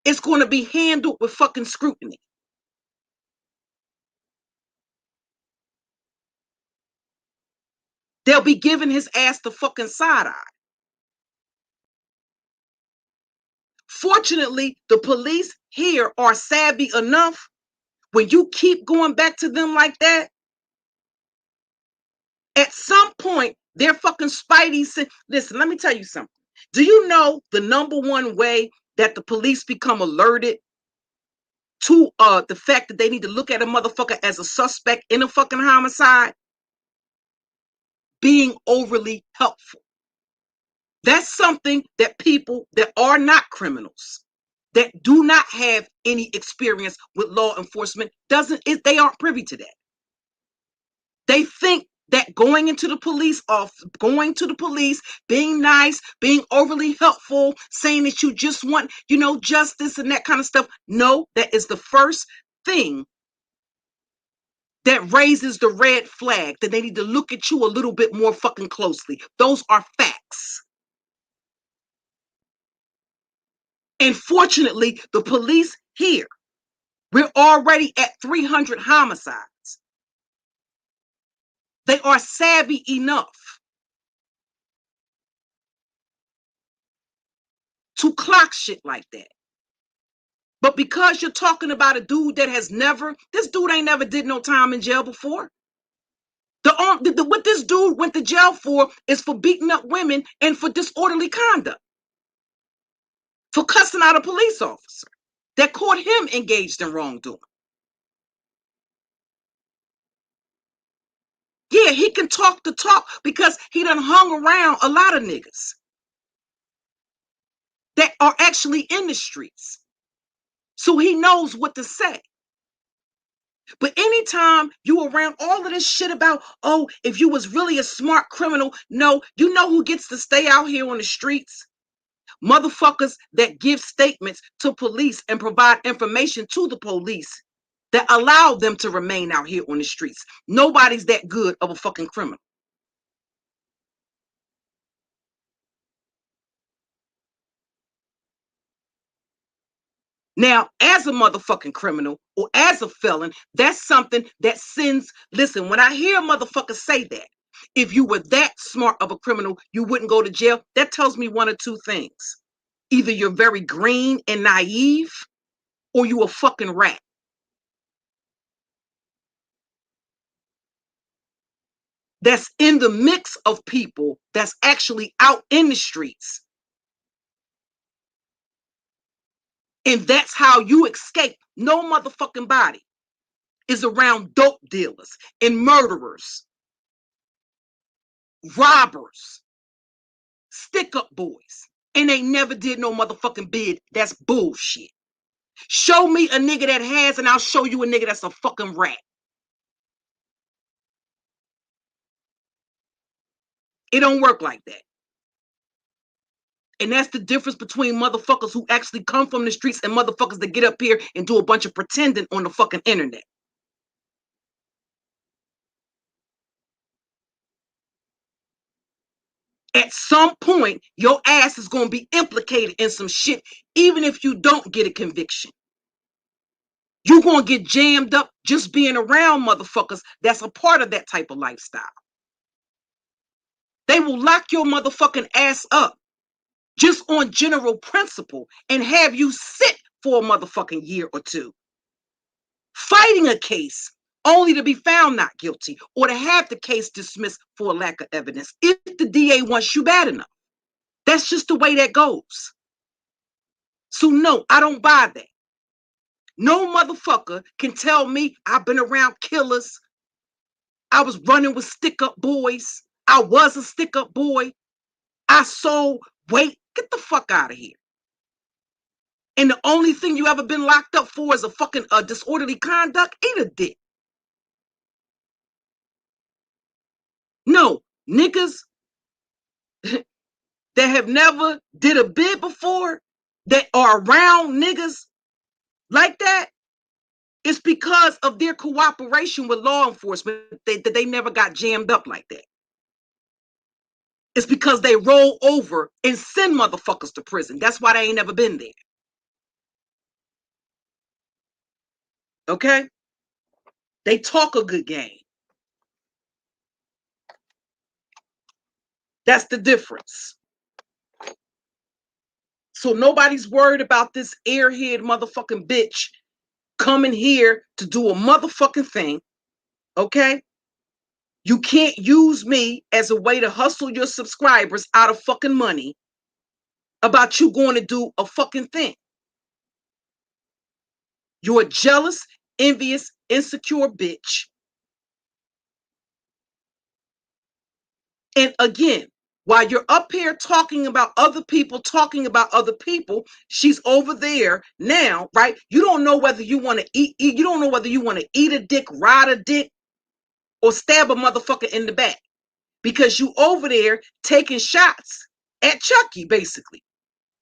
it's going to be handled with fucking scrutiny. They'll be giving his ass the fucking side eye. Fortunately, the police here are savvy enough. When you keep going back to them like that, at some point, their fucking spidey sense. Listen, let me tell you something. Do you know the number one way that the police become alerted to the fact that they need to look at a motherfucker as a suspect in a fucking homicide? Being overly helpful. That's something that people that are not criminals, that do not have any experience with law enforcement, they aren't privy to that. They think that going to the police, being nice, being overly helpful, saying that you just want, justice and that kind of stuff. No, that is the first thing that raises the red flag, that they need to look at you a little bit more fucking closely. Those are facts. And fortunately, the police here, we're already at 300 homicides. They are savvy enough to clock shit like that. But because you're talking about a dude that this dude ain't never did no time in jail before. What this dude went to jail for is for beating up women and for disorderly conduct, for cussing out a police officer that caught him engaged in wrongdoing. Yeah, he can talk the talk because he done hung around a lot of niggas that are actually in the streets. So he knows what to say. But anytime you around all of this shit about, oh, if you was really a smart criminal, no, you know who gets to stay out here on the streets? Motherfuckers that give statements to police and provide information to the police that allow them to remain out here on the streets. Nobody's that good of a fucking criminal. Now, as a motherfucking criminal or as a felon, that's something that sends. Listen, when I hear a motherfucker say that, if you were that smart of a criminal, you wouldn't go to jail. That tells me one of two things. Either you're very green and naive, or you a fucking rat. That's in the mix of people that's actually out in the streets. And that's how you escape. No motherfucking body is around dope dealers and murderers, robbers, stick-up boys. And they never did no motherfucking bid. That's bullshit. Show me a nigga that has, and I'll show you a nigga that's a fucking rat. It don't work like that. And that's the difference between motherfuckers who actually come from the streets and motherfuckers that get up here and do a bunch of pretending on the fucking internet. At some point, your ass is going to be implicated in some shit, even if you don't get a conviction. You're going to get jammed up just being around motherfuckers that's a part of that type of lifestyle. They will lock your motherfucking ass up just on general principle and have you sit for a motherfucking year or two, fighting a case only to be found not guilty or to have the case dismissed for a lack of evidence if the DA wants you bad enough. That's just the way that goes. So no, I don't buy that. No motherfucker can tell me I've been around killers. I was running with stick-up boys. I was a stick-up boy. I sold weight. Get the fuck out of here. And the only thing you ever been locked up for is a fucking disorderly conduct? Eat a dick. No, niggas that have never did a bid before that are around niggas like that, it's because of their cooperation with law enforcement that they never got jammed up like that. It's because they roll over and send motherfuckers to prison. That's why they ain't never been there. Okay? They talk a good game. That's the difference. So nobody's worried about this airhead motherfucking bitch coming here to do a motherfucking thing. Okay? You can't use me as a way to hustle your subscribers out of fucking money about you going to do a fucking thing. You're a jealous, envious, insecure bitch. And again, while you're up here talking about other people, she's over there now, right? You don't know whether you want to eat, you don't know whether you want to eat a dick, ride a dick, or stab a motherfucker in the back. Because you over there taking shots at Chucky, basically.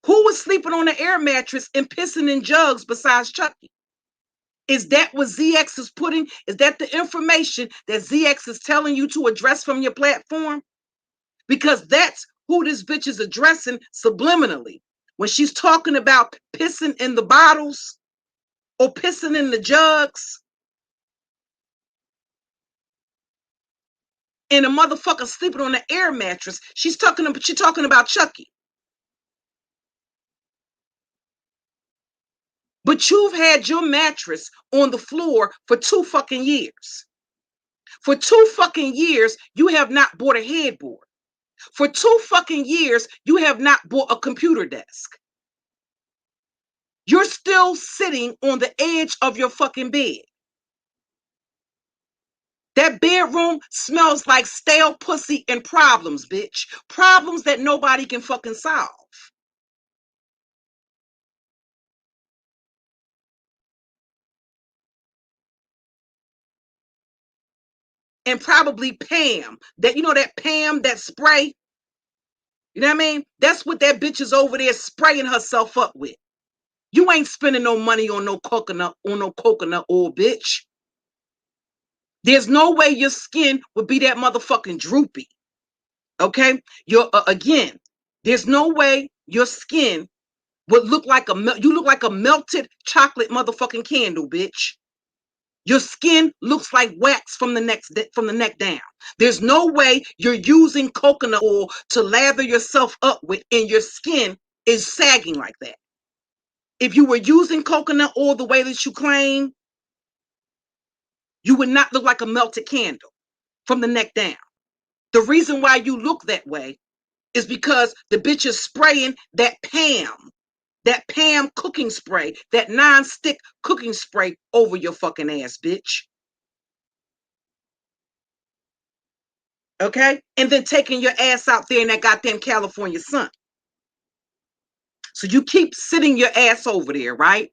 Who was sleeping on an air mattress and pissing in jugs besides Chucky? Is that what ZX is putting? Is that the information that ZX is telling you to address from your platform? Because that's who this bitch is addressing subliminally. When she's talking about pissing in the bottles or pissing in the jugs and a motherfucker sleeping on an air mattress, she's talking about Chucky. But you've had your mattress on the floor for 2 fucking years. For 2 fucking years, you have not bought a headboard. For 2 fucking years, you have not bought a computer desk. You're still sitting on the edge of your fucking bed. That bedroom smells like stale pussy and problems, bitch. Problems that nobody can fucking solve. And probably Pam. That, you know, that Pam, that spray? You know what I mean? That's what that bitch is over there spraying herself up with. You ain't spending no money on no coconut oil, bitch. There's no way your skin would be that motherfucking droopy. Okay? Again, there's no way your skin would look like you look like a melted chocolate motherfucking candle, bitch. Your skin looks like wax from the neck down. There's no way you're using coconut oil to lather yourself up with, and your skin is sagging like that. If you were using coconut oil the way that you claim, you would not look like a melted candle from the neck down. The reason why you look that way is because the bitch is spraying that Pam, that Pam cooking spray, that non-stick cooking spray over your fucking ass, bitch. Okay? And then taking your ass out there in that goddamn California sun. So you keep sitting your ass over there, right?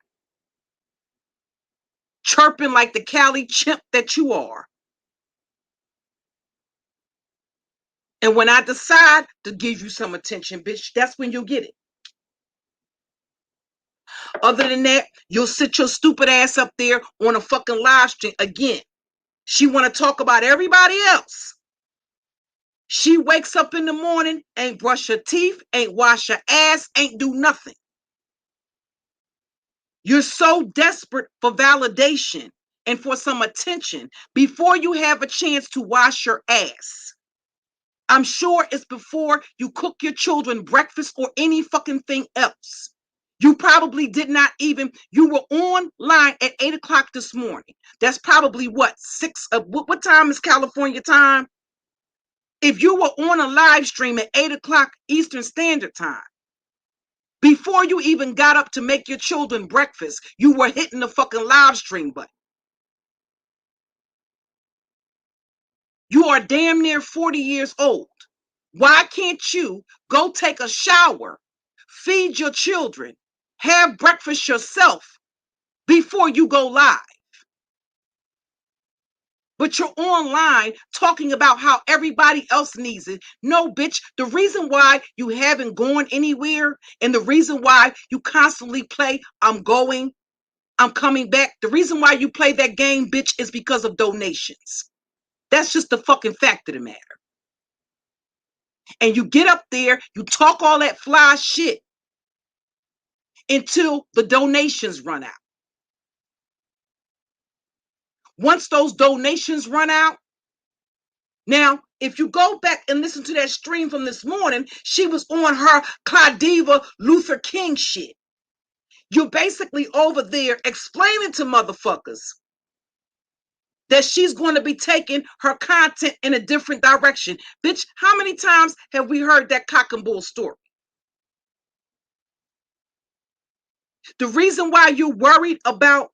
Chirping like the Cali chimp that you are. And when I decide to give you some attention, bitch, that's when you'll get it. Other than that, you'll sit your stupid ass up there on a fucking live stream again. She want to talk about everybody else. She wakes up in the morning, ain't brush her teeth, ain't wash her ass, ain't do nothing. You're so desperate for validation and for some attention before you have a chance to wash your ass. I'm sure it's before you cook your children breakfast or any fucking thing else. You probably did not even, you were online at 8 o'clock this morning. That's probably what, what time is California time? If you were on a live stream at 8 o'clock Eastern Standard Time, before you even got up to make your children breakfast, you were hitting the fucking live stream button. You are damn near 40 years old. Why can't you go take a shower, feed your children, have breakfast yourself before you go live? But you're online talking about how everybody else needs it. No, bitch, the reason why you haven't gone anywhere and the reason why you constantly play, I'm going, I'm coming back. The reason why you play that game, bitch, is because of donations. That's just the fucking fact of the matter. And you get up there, you talk all that fly shit until the donations run out. Once those donations run out, now, if you go back and listen to that stream from this morning, she was on her Claudiva Luther King shit. You're basically over there explaining to motherfuckers that she's going to be taking her content in a different direction. Bitch, how many times have we heard that cock and bull story? The reason why you're worried about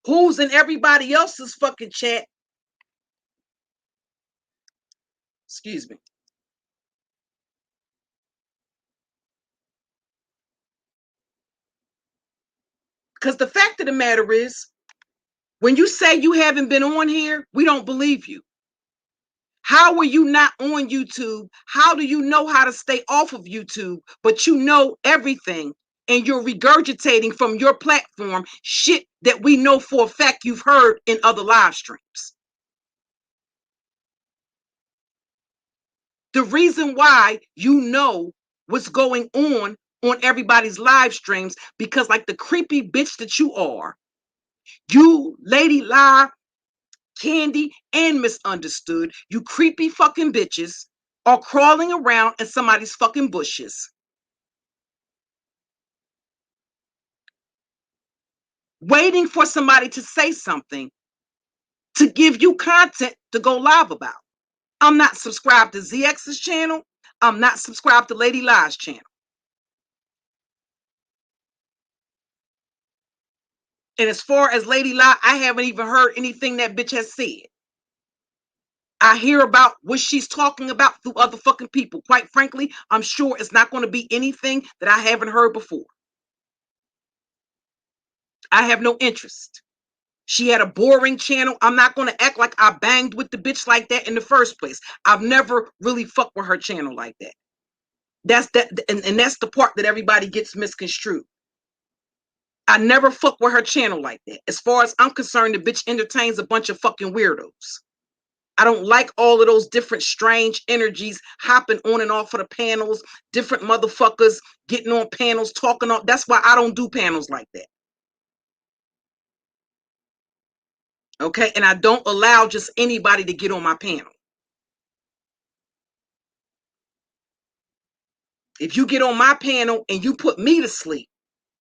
who's in everybody else's fucking chat, excuse me, because the fact of the matter is, when you say you haven't been on here, we don't believe you. How were you not on YouTube? How do you know how to stay off of YouTube, but you know everything and you're regurgitating from your platform shit that we know for a fact you've heard in other live streams? The reason why you know what's going on everybody's live streams, because like the creepy bitch that you are, you, Lady Lie, Candy, and Misunderstood, you creepy fucking bitches are crawling around in somebody's fucking bushes, waiting for somebody to say something to give you content to go live about. I'm not subscribed to ZX's channel. I'm not subscribed to Lady Lie's channel. And as far as Lady Lie, I haven't even heard anything that bitch has said. I hear about what she's talking about through other fucking people. Quite frankly, I'm sure it's not going to be anything that I haven't heard before. I have no interest. She had a boring channel. I'm not going to act like I banged with the bitch like that in the first place. I've never really fucked with her channel like that. That's that, and that's the part that everybody gets misconstrued. I never fuck with her channel like that. As far as I'm concerned, the bitch entertains a bunch of fucking weirdos. I don't like all of those different strange energies hopping on and off of the panels, different motherfuckers getting on panels, talking on. That's why I don't do panels like that. Okay, and I don't allow just anybody to get on my panel. If you get on my panel and you put me to sleep,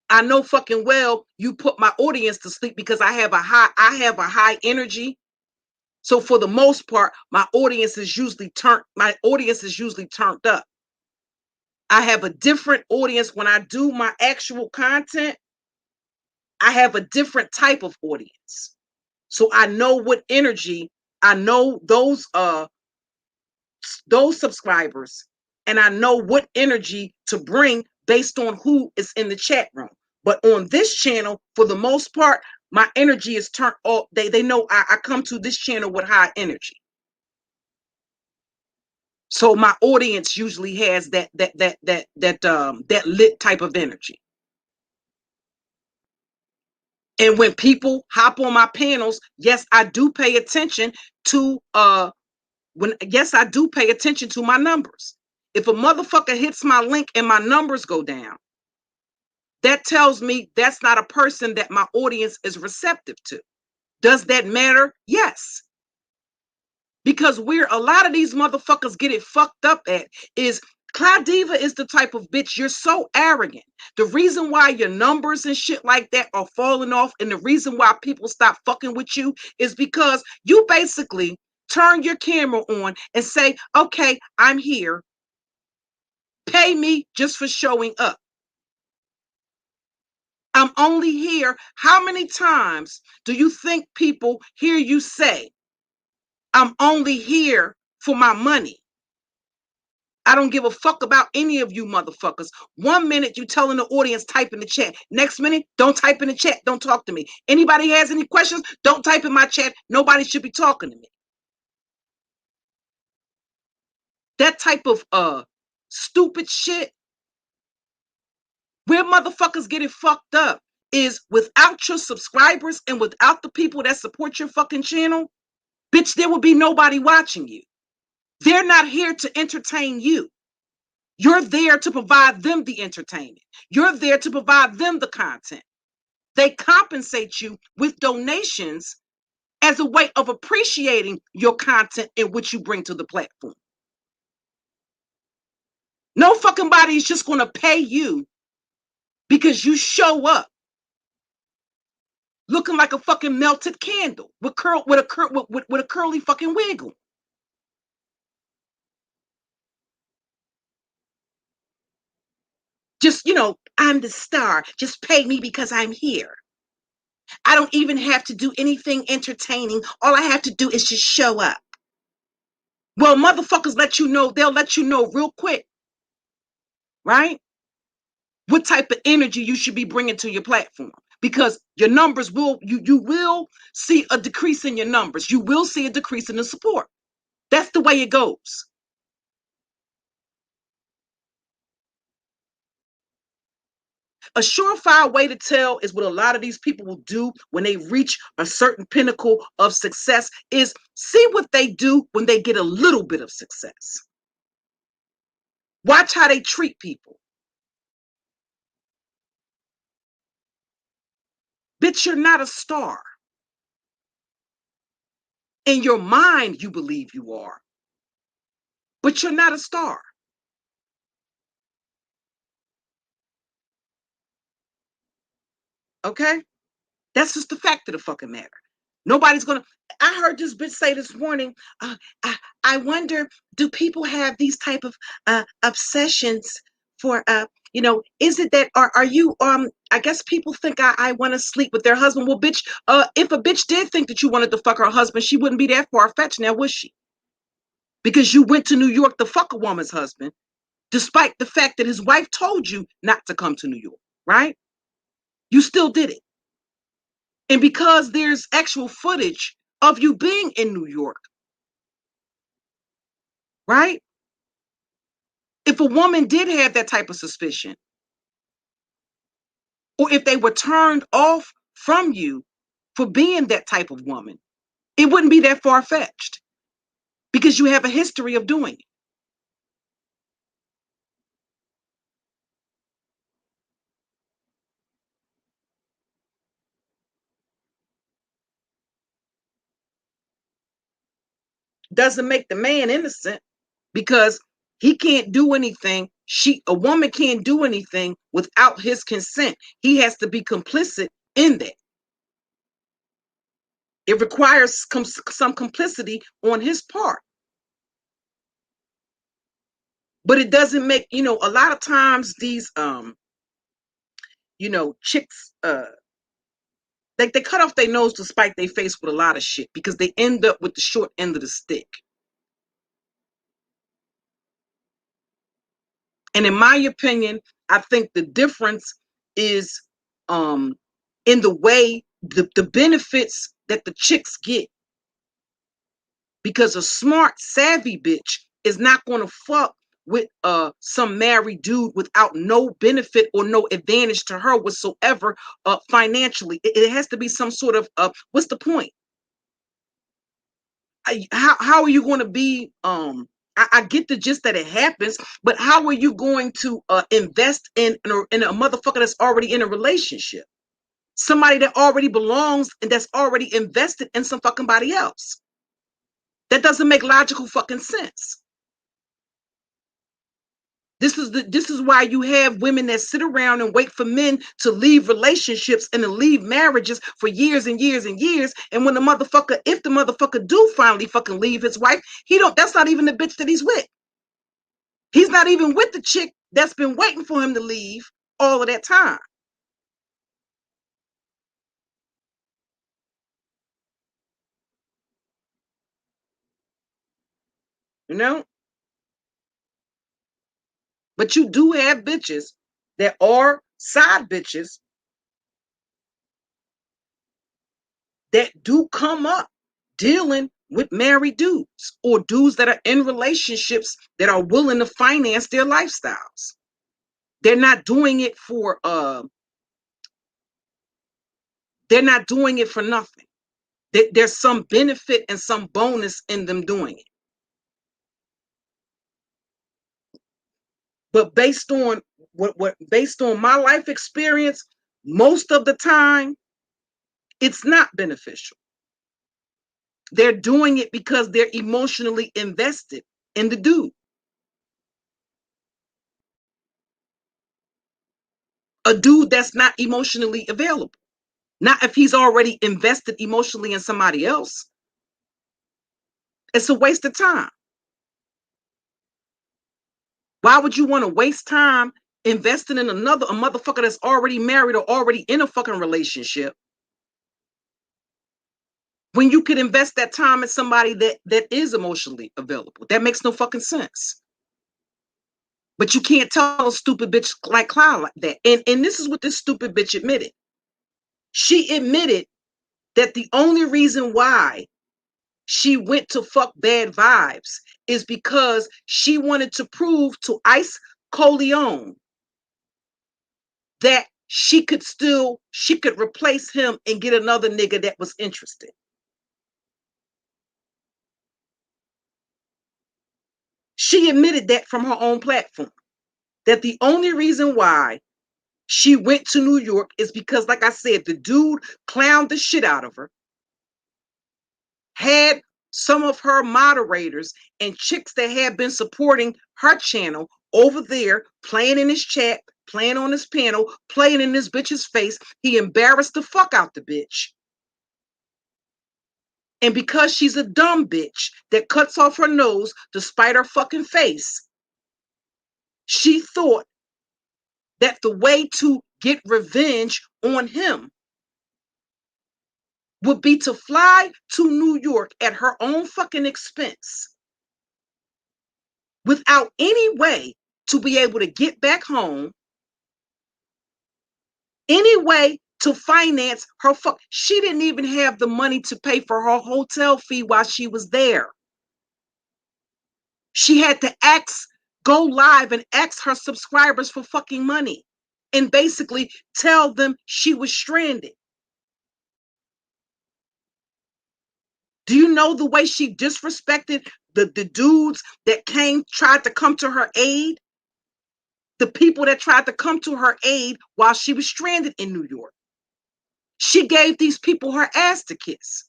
I know fucking well you put my audience to sleep, because I have a high energy. So for the most part, my audience is usually turned up. I have a different audience when I do my actual content. I have a different type of audience. So I know what energy, I know those subscribers, and I know what energy to bring based on who is in the chat room. But on this channel, for the most part, my energy is turned off. They know I come to this channel with high energy. So my audience usually has that lit type of energy. And when people hop on my panels, yes, I do pay attention to I do pay attention to my numbers. If a motherfucker hits my link and my numbers go down, that tells me that's not a person that my audience is receptive to. Does that matter? Yes. Because where a lot of these motherfuckers get it fucked up at is Claudiva is the type of bitch, you're so arrogant. The reason why your numbers and shit like that are falling off, and the reason why people stop fucking with you is because you basically turn your camera on and say, okay, I'm here. Pay me just for showing up. I'm only here. How many times do you think people hear you say, I'm only here for my money? I don't give a fuck about any of you motherfuckers. 1 minute you telling the audience type in the chat. Next minute, don't type in the chat. Don't talk to me. Anybody has any questions? Don't type in my chat. Nobody should be talking to me. That type of stupid shit, where motherfuckers get it fucked up is without your subscribers and without the people that support your fucking channel, bitch, there will be nobody watching you. They're not here to entertain you. You're there to provide them the entertainment. You're there to provide them the content. They compensate you with donations as a way of appreciating your content and what you bring to the platform. No fucking body is just going to pay you because you show up looking like a fucking melted candle with a curly fucking wiggle. Just, I'm the star. Just pay me because I'm here. I don't even have to do anything entertaining. All I have to do is just show up. Well, motherfuckers let you know, they'll let you know real quick, right? What type of energy you should be bringing to your platform. Because your numbers you will see a decrease in your numbers. You will see a decrease in the support. That's the way it goes. A surefire way to tell is what a lot of these people will do when they reach a certain pinnacle of success is see what they do when they get a little bit of success. Watch how they treat people. Bitch, you're not a star. In your mind, you believe you are, but you're not a star. Okay? That's just the fact of the fucking matter. Nobody's gonna. I heard this bitch say this morning. Uh, I wonder, do people have these type of obsessions for Is it that are you I guess people think I want to sleep with their husband. Well, bitch, if a bitch did think that you wanted to fuck her husband, she wouldn't be that far fetched now, would she? Because you went to New York to fuck a woman's husband, despite the fact that his wife told you not to come to New York, right? You still did it. And because there's actual footage of you being in New York, right? If a woman did have that type of suspicion, or if they were turned off from you for being that type of woman, it wouldn't be that far fetched because you have a history of doing it. Doesn't make the man innocent because he can't do anything. A woman can't do anything without his consent. He has to be complicit in that. It requires some complicity on his part. But it doesn't make, a lot of times these chicks they cut off their nose to spite their face with a lot of shit because they end up with the short end of the stick. And in my opinion, I think the difference is in the way the benefits that the chicks get. Because a smart, savvy bitch is not going to fuck with some married dude without no benefit or no advantage to her whatsoever financially. It has to be some sort of what's the point? How are you going to be I get the gist that it happens, but how are you going to invest in a motherfucker that's already in a relationship? Somebody that already belongs and that's already invested in some fucking body else. That doesn't make logical fucking sense. This is why you have women that sit around and wait for men to leave relationships and to leave marriages for years and years and years. And when if the motherfucker do finally fucking leave his wife, that's not even the bitch that he's with. He's not even with the chick that's been waiting for him to leave all of that time. You know? But you do have bitches that are side bitches that do come up dealing with married dudes or dudes that are in relationships that are willing to finance their lifestyles. They're not doing it for they're not doing it for nothing. There's some benefit and some bonus in them doing it. But based on based on my life experience, most of the time it's not beneficial. They're doing it because they're emotionally invested in the dude. A dude that's not emotionally available. Not if he's already invested emotionally in somebody else. It's a waste of time. Why would you want to waste time investing in a motherfucker that's already married or already in a fucking relationship when you could invest that time in somebody that is emotionally available? That makes no fucking sense. But you can't tell a stupid bitch like Cloud like that. And this is what this stupid bitch admitted. She admitted that the only reason why she went to fuck Bad Vibes is because she wanted to prove to Ice Coleon that she could replace him and get another nigga that was interested. She admitted that from her own platform, that the only reason why she went to New York is because, like I said, the dude clowned the shit out of her, had some of her moderators and chicks that had been supporting her channel over there playing in his chat, playing on his panel, playing in this bitch's face. He embarrassed the fuck out the bitch. And because she's a dumb bitch that cuts off her nose to spite her fucking face, she thought that the way to get revenge on him would be to fly to New York at her own fucking expense without any way to be able to get back home, any way to finance her fuck. She didn't even have the money to pay for her hotel fee while she was there. She had to go live and ask her subscribers for fucking money and basically tell them she was stranded. Do you know the way she disrespected the dudes that tried to come to her aid? The people that tried to come to her aid while she was stranded in New York. She gave these people her ass to kiss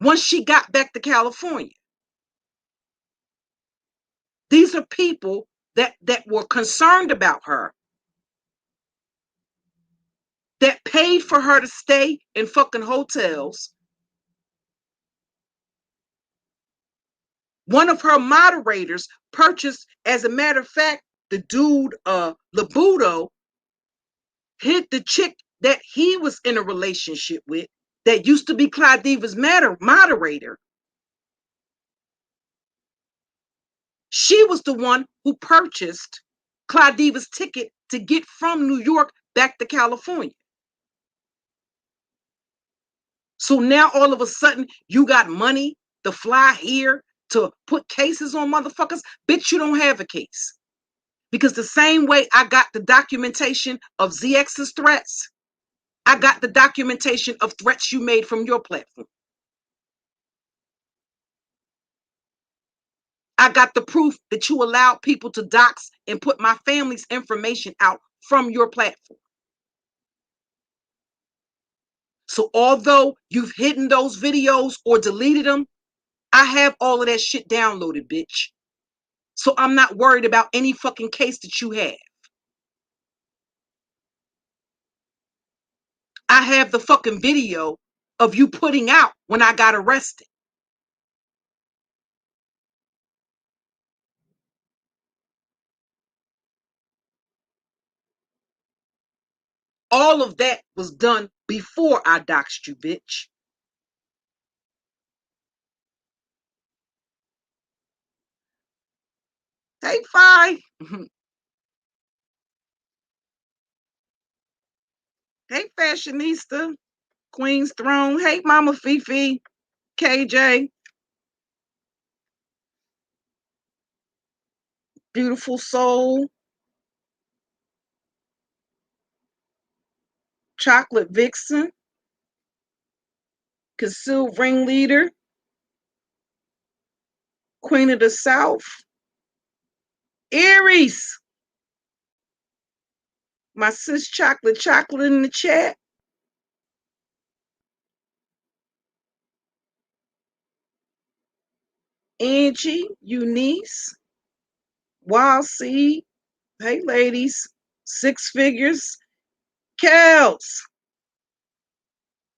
once she got back to California. These are people that were concerned about her, that paid for her to stay in fucking hotels, One of her moderators purchased, as a matter of fact, the dude, Labudo, hit the chick that he was in a relationship with that used to be Claudiva's moderator. She was the one who purchased Claudiva's ticket to get from New York back to California. So now all of a sudden you got money to fly here to put cases on motherfuckers. Bitch, you don't have a case. Because the same way I got the documentation of ZX's threats, I got the documentation of threats you made from your platform. I got the proof that you allowed people to dox and put my family's information out from your platform. So although you've hidden those videos or deleted them, I have all of that shit downloaded, bitch. So I'm not worried about any fucking case that you have. I have the fucking video of you putting out when I got arrested. All of that was done before I doxed you, bitch. Hey, Fi. Hey, Fashionista. Queen's Throne. Hey, Mama Fifi. KJ. Beautiful Soul. Chocolate Vixen. Concealed Ringleader. Queen of the South. Aries. My sis Chocolate in the chat. Angie, Eunice, Wild Seed. Hey, ladies. Six Figures. Kels.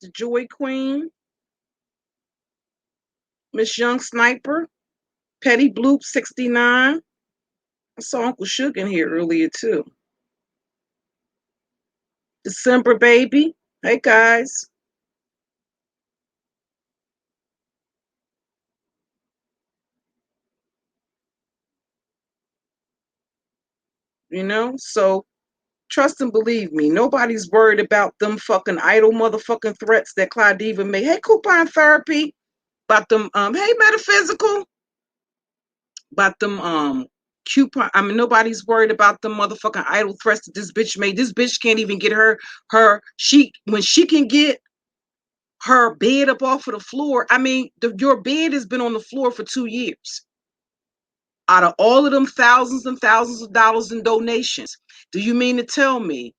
The Joy Queen. Miss Young Sniper. Petty Bloop 69. I saw Uncle Shook in here earlier too. December Baby. Hey, guys. You know, so trust and believe me, nobody's worried about them fucking idle motherfucking threats that Claudiva made. Hey, Coupon Therapy. About them, hey, Metaphysical. About them, coupon. I mean, nobody's worried about them motherfucking idle threats that this bitch made. This bitch can't even get when she can get her bed up off of the floor. I mean, your bed has been on the floor for 2 years. Out of all of them thousands and thousands of dollars in donations, do you mean to tell me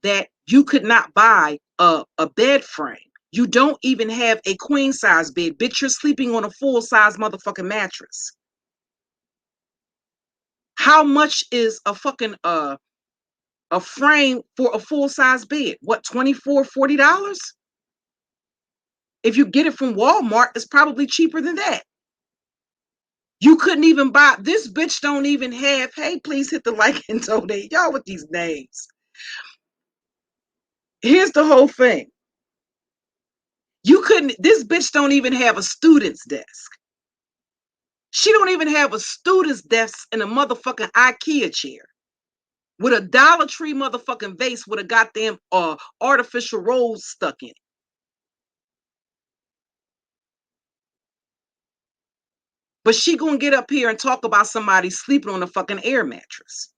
that you could not buy a bed frame? You don't even have a queen size bed. Bitch, you're sleeping on a full size motherfucking mattress. How much is a fucking a frame for a full size bed? What, $24, $40? If you get it from Walmart, it's probably cheaper than that. You couldn't even buy, this bitch don't even have, hey, please hit the like and donate. Y'all with these names. Here's the whole thing. This bitch don't even have a student's desk. She don't even have a student's desk in a motherfucking IKEA chair with a Dollar Tree motherfucking vase with a goddamn artificial rose stuck in it. But she gonna get up here and talk about somebody sleeping on a fucking air mattress.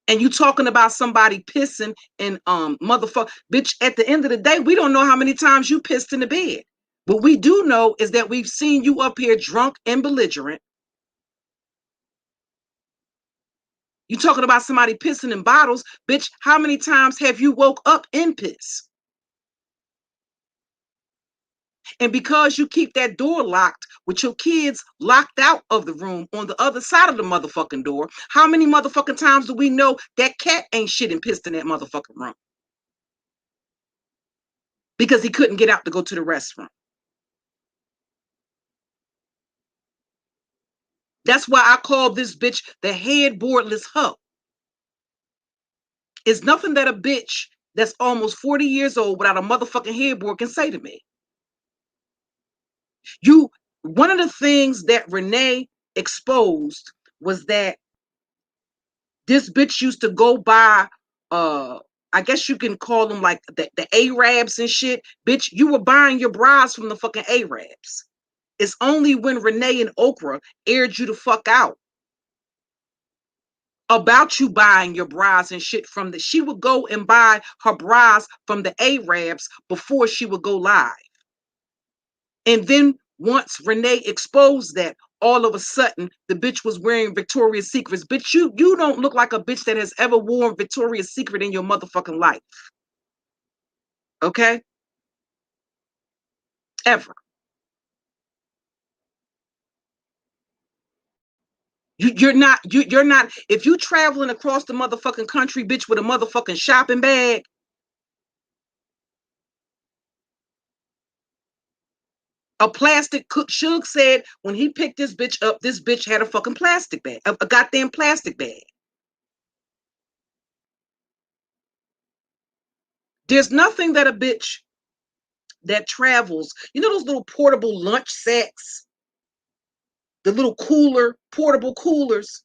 And you talking about somebody pissing and motherfucker, bitch, at the end of the day, we don't know how many times you pissed in the bed. What we do know is that we've seen you up here drunk and belligerent. You talking about somebody pissing in bottles, bitch, how many times have you woke up in piss? And because you keep that door locked with your kids locked out of the room on the other side of the motherfucking door, how many motherfucking times do we know that cat ain't shit and pissed in that motherfucking room? Because he couldn't get out to go to the restroom. That's why I call this bitch the headboardless hoe. It's nothing that a bitch that's almost 40 years old without a motherfucking headboard can say to me. One of the things that Renee exposed was that this bitch used to go by, I guess you can call them like the Arabs and shit. Bitch, you were buying your bras from the fucking Arabs. It's only when Renee and Okra aired you the fuck out about you buying your bras and shit from she would go and buy her bras from the Arabs before she would go live. And then once Renee exposed that, all of a sudden the bitch was wearing Victoria's Secrets. Bitch, you don't look like a bitch that has ever worn Victoria's Secret in your motherfucking life. Okay? Ever. You're not, if you traveling across the motherfucking country, bitch, with a motherfucking shopping bag, a plastic, Suge said when he picked this bitch up, this bitch had a fucking plastic bag, a goddamn plastic bag. There's nothing that a bitch that travels, you know those little portable lunch sacks, the little portable coolers.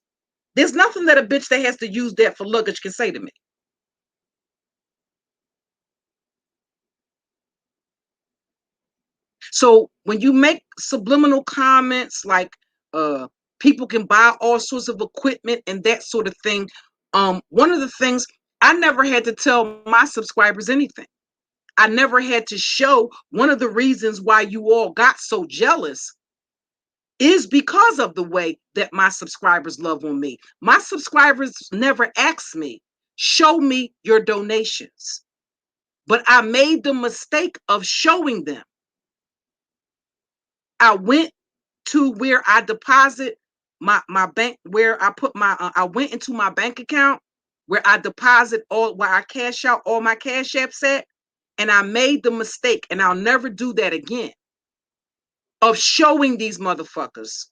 There's nothing that a bitch that has to use that for luggage can say to me. So when you make subliminal comments like people can buy all sorts of equipment and that sort of thing, one of the things, I never had to tell my subscribers anything. I never had to show. One of the reasons why you all got so jealous is because of the way that my subscribers love on me. My subscribers never asked me, show me your donations. But I made the mistake of showing them. I went to where I deposit my bank, where I put my, I went into my bank account where I deposit where I cash out all my Cash Apps at. And I made the mistake, and I'll never do that again, of showing these motherfuckers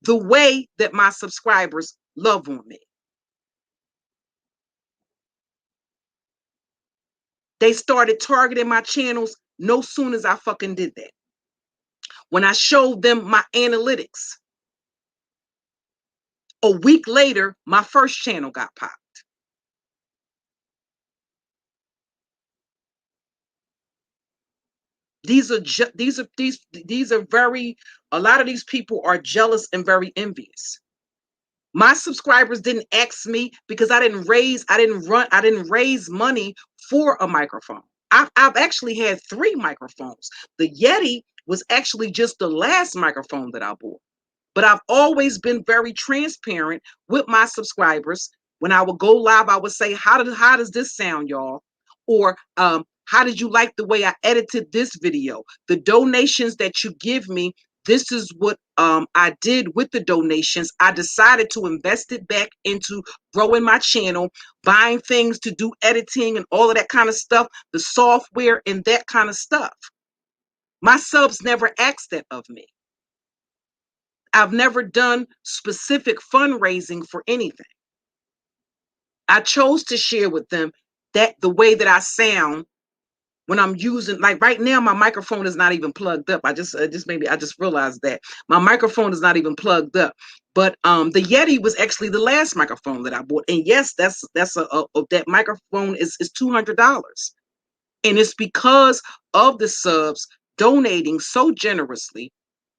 the way that my subscribers love on me. They started targeting my channels no soon as I fucking did that. When I showed them my analytics, a week later, my first channel got popped. These are very, a lot of these people are jealous and very envious. My subscribers didn't ask me because I didn't raise money for a microphone. I've actually had 3 microphones. The Yeti was actually just the last microphone that I bought. But I've always been very transparent with my subscribers. When I would go live, I would say, how does this sound, y'all? Or how did you like the way I edited this video? The donations that you give me, this is what I did with the donations. I decided to invest it back into growing my channel, buying things to do editing and all of that kind of stuff, the software and that kind of stuff. My subs never asked that of me. I've never done specific fundraising for anything. I chose to share with them that the way that I sound when I'm using, like right now, my microphone is not even plugged up. I just realized that my microphone is not even plugged up. But the Yeti was actually the last microphone that I bought, and yes, that microphone is $200, and it's because of the subs donating so generously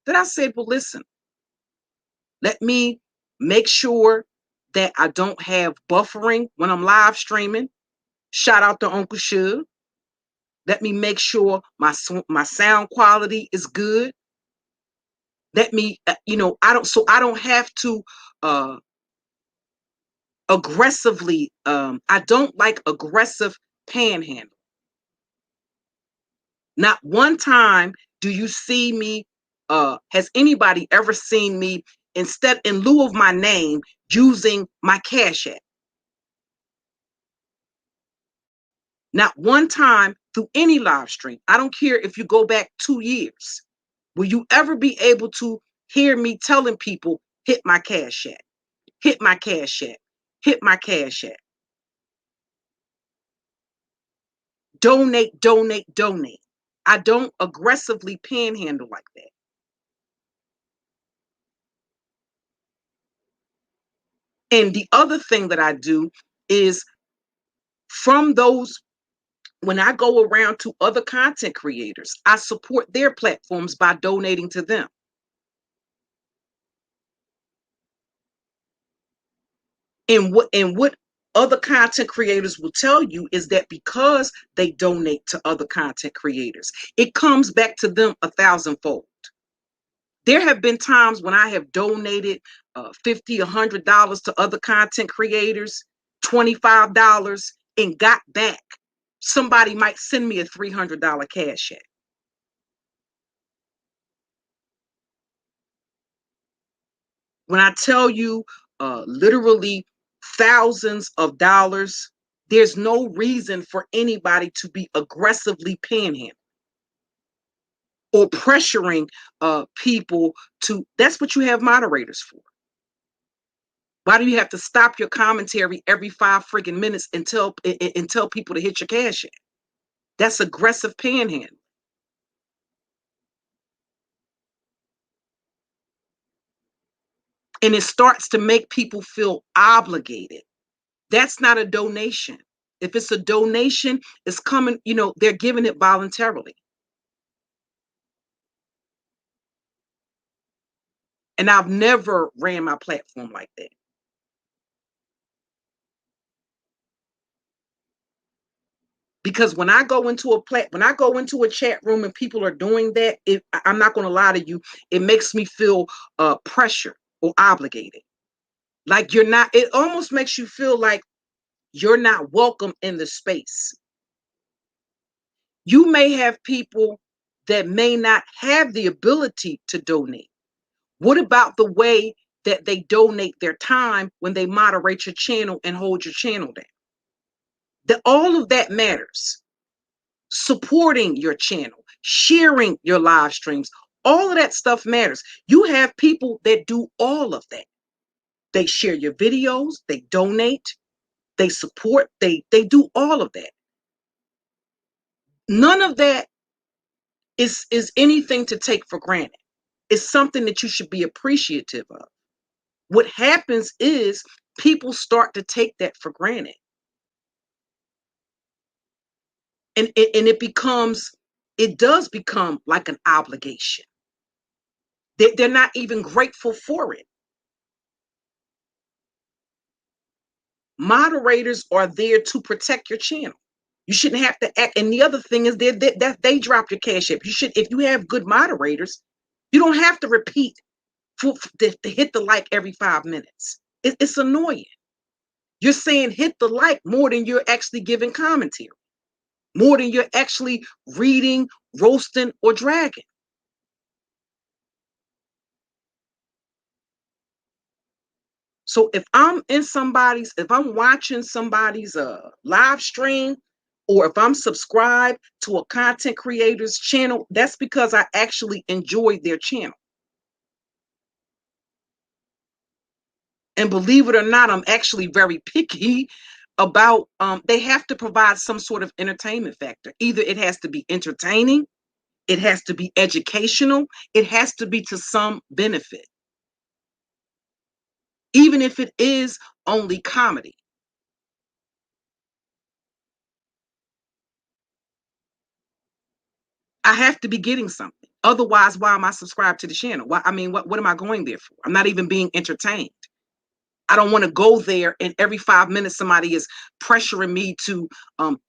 that I said, well, listen, let me make sure that I don't have buffering when I'm live streaming. Shout out to Uncle Suge. Let me make sure my sound quality is good. Let me, I don't have to aggressively. I don't like aggressive panhandle. Not one time do you see me. Has anybody ever seen me in lieu of my name using my Cash App? Not one time through any live stream. I don't care if you go back 2 years. Will you ever be able to hear me telling people, hit my Cash App, hit my Cash App, hit my Cash App. Donate, donate, donate. I don't aggressively panhandle like that. And the other thing that I do is from those, when I go around to other content creators, I support their platforms by donating to them. And what other content creators will tell you is that because they donate to other content creators, it comes back to them 1,000-fold. There have been times when I have donated $50, $100 to other content creators, $25, and got back. Somebody might send me a $300 cash check. When I tell you literally thousands of dollars, there's no reason for anybody to be aggressively panhandling or pressuring people to. That's what you have moderators for. Why do you have to stop your commentary every 5 friggin' minutes and tell people to hit your cash app? That's aggressive panhandling. And it starts to make people feel obligated. That's not a donation. If it's a donation, it's coming, they're giving it voluntarily. And I've never ran my platform like that. Because when I go into a chat room and people are doing that, I'm not going to lie to you, it makes me feel pressure or obligated. Like you're not. It almost makes you feel like you're not welcome in the space. You may have people that may not have the ability to donate. What about the way that they donate their time when they moderate your channel and hold your channel down? All of that matters. Supporting your channel, sharing your live streams, all of that stuff matters. You have people that do all of that. They share your videos, they donate, they support, they do all of that. None of that is anything to take for granted. It's something that you should be appreciative of. What happens is people start to take that for granted. And it does become like an obligation. They're not even grateful for it. Moderators are there to protect your channel. You shouldn't have to act. And the other thing is that they drop your cash app. If you have good moderators, you don't have to repeat to hit the like every 5 minutes. It's annoying. You're saying hit the like more than you're actually giving commentary, more than you're actually reading, roasting, or dragging. So if I'm watching somebody's live stream, or if I'm subscribed to a content creator's channel, that's because I actually enjoy their channel. And believe it or not, I'm actually very picky about they have to provide some sort of entertainment factor. Either it has to be entertaining, it has to be educational, it has to be to some benefit. Even if it is only comedy. I have to be getting something. Otherwise, why am I subscribed to the channel? What am I going there for? I'm not even being entertained. I don't want to go there and every 5 minutes somebody is pressuring me to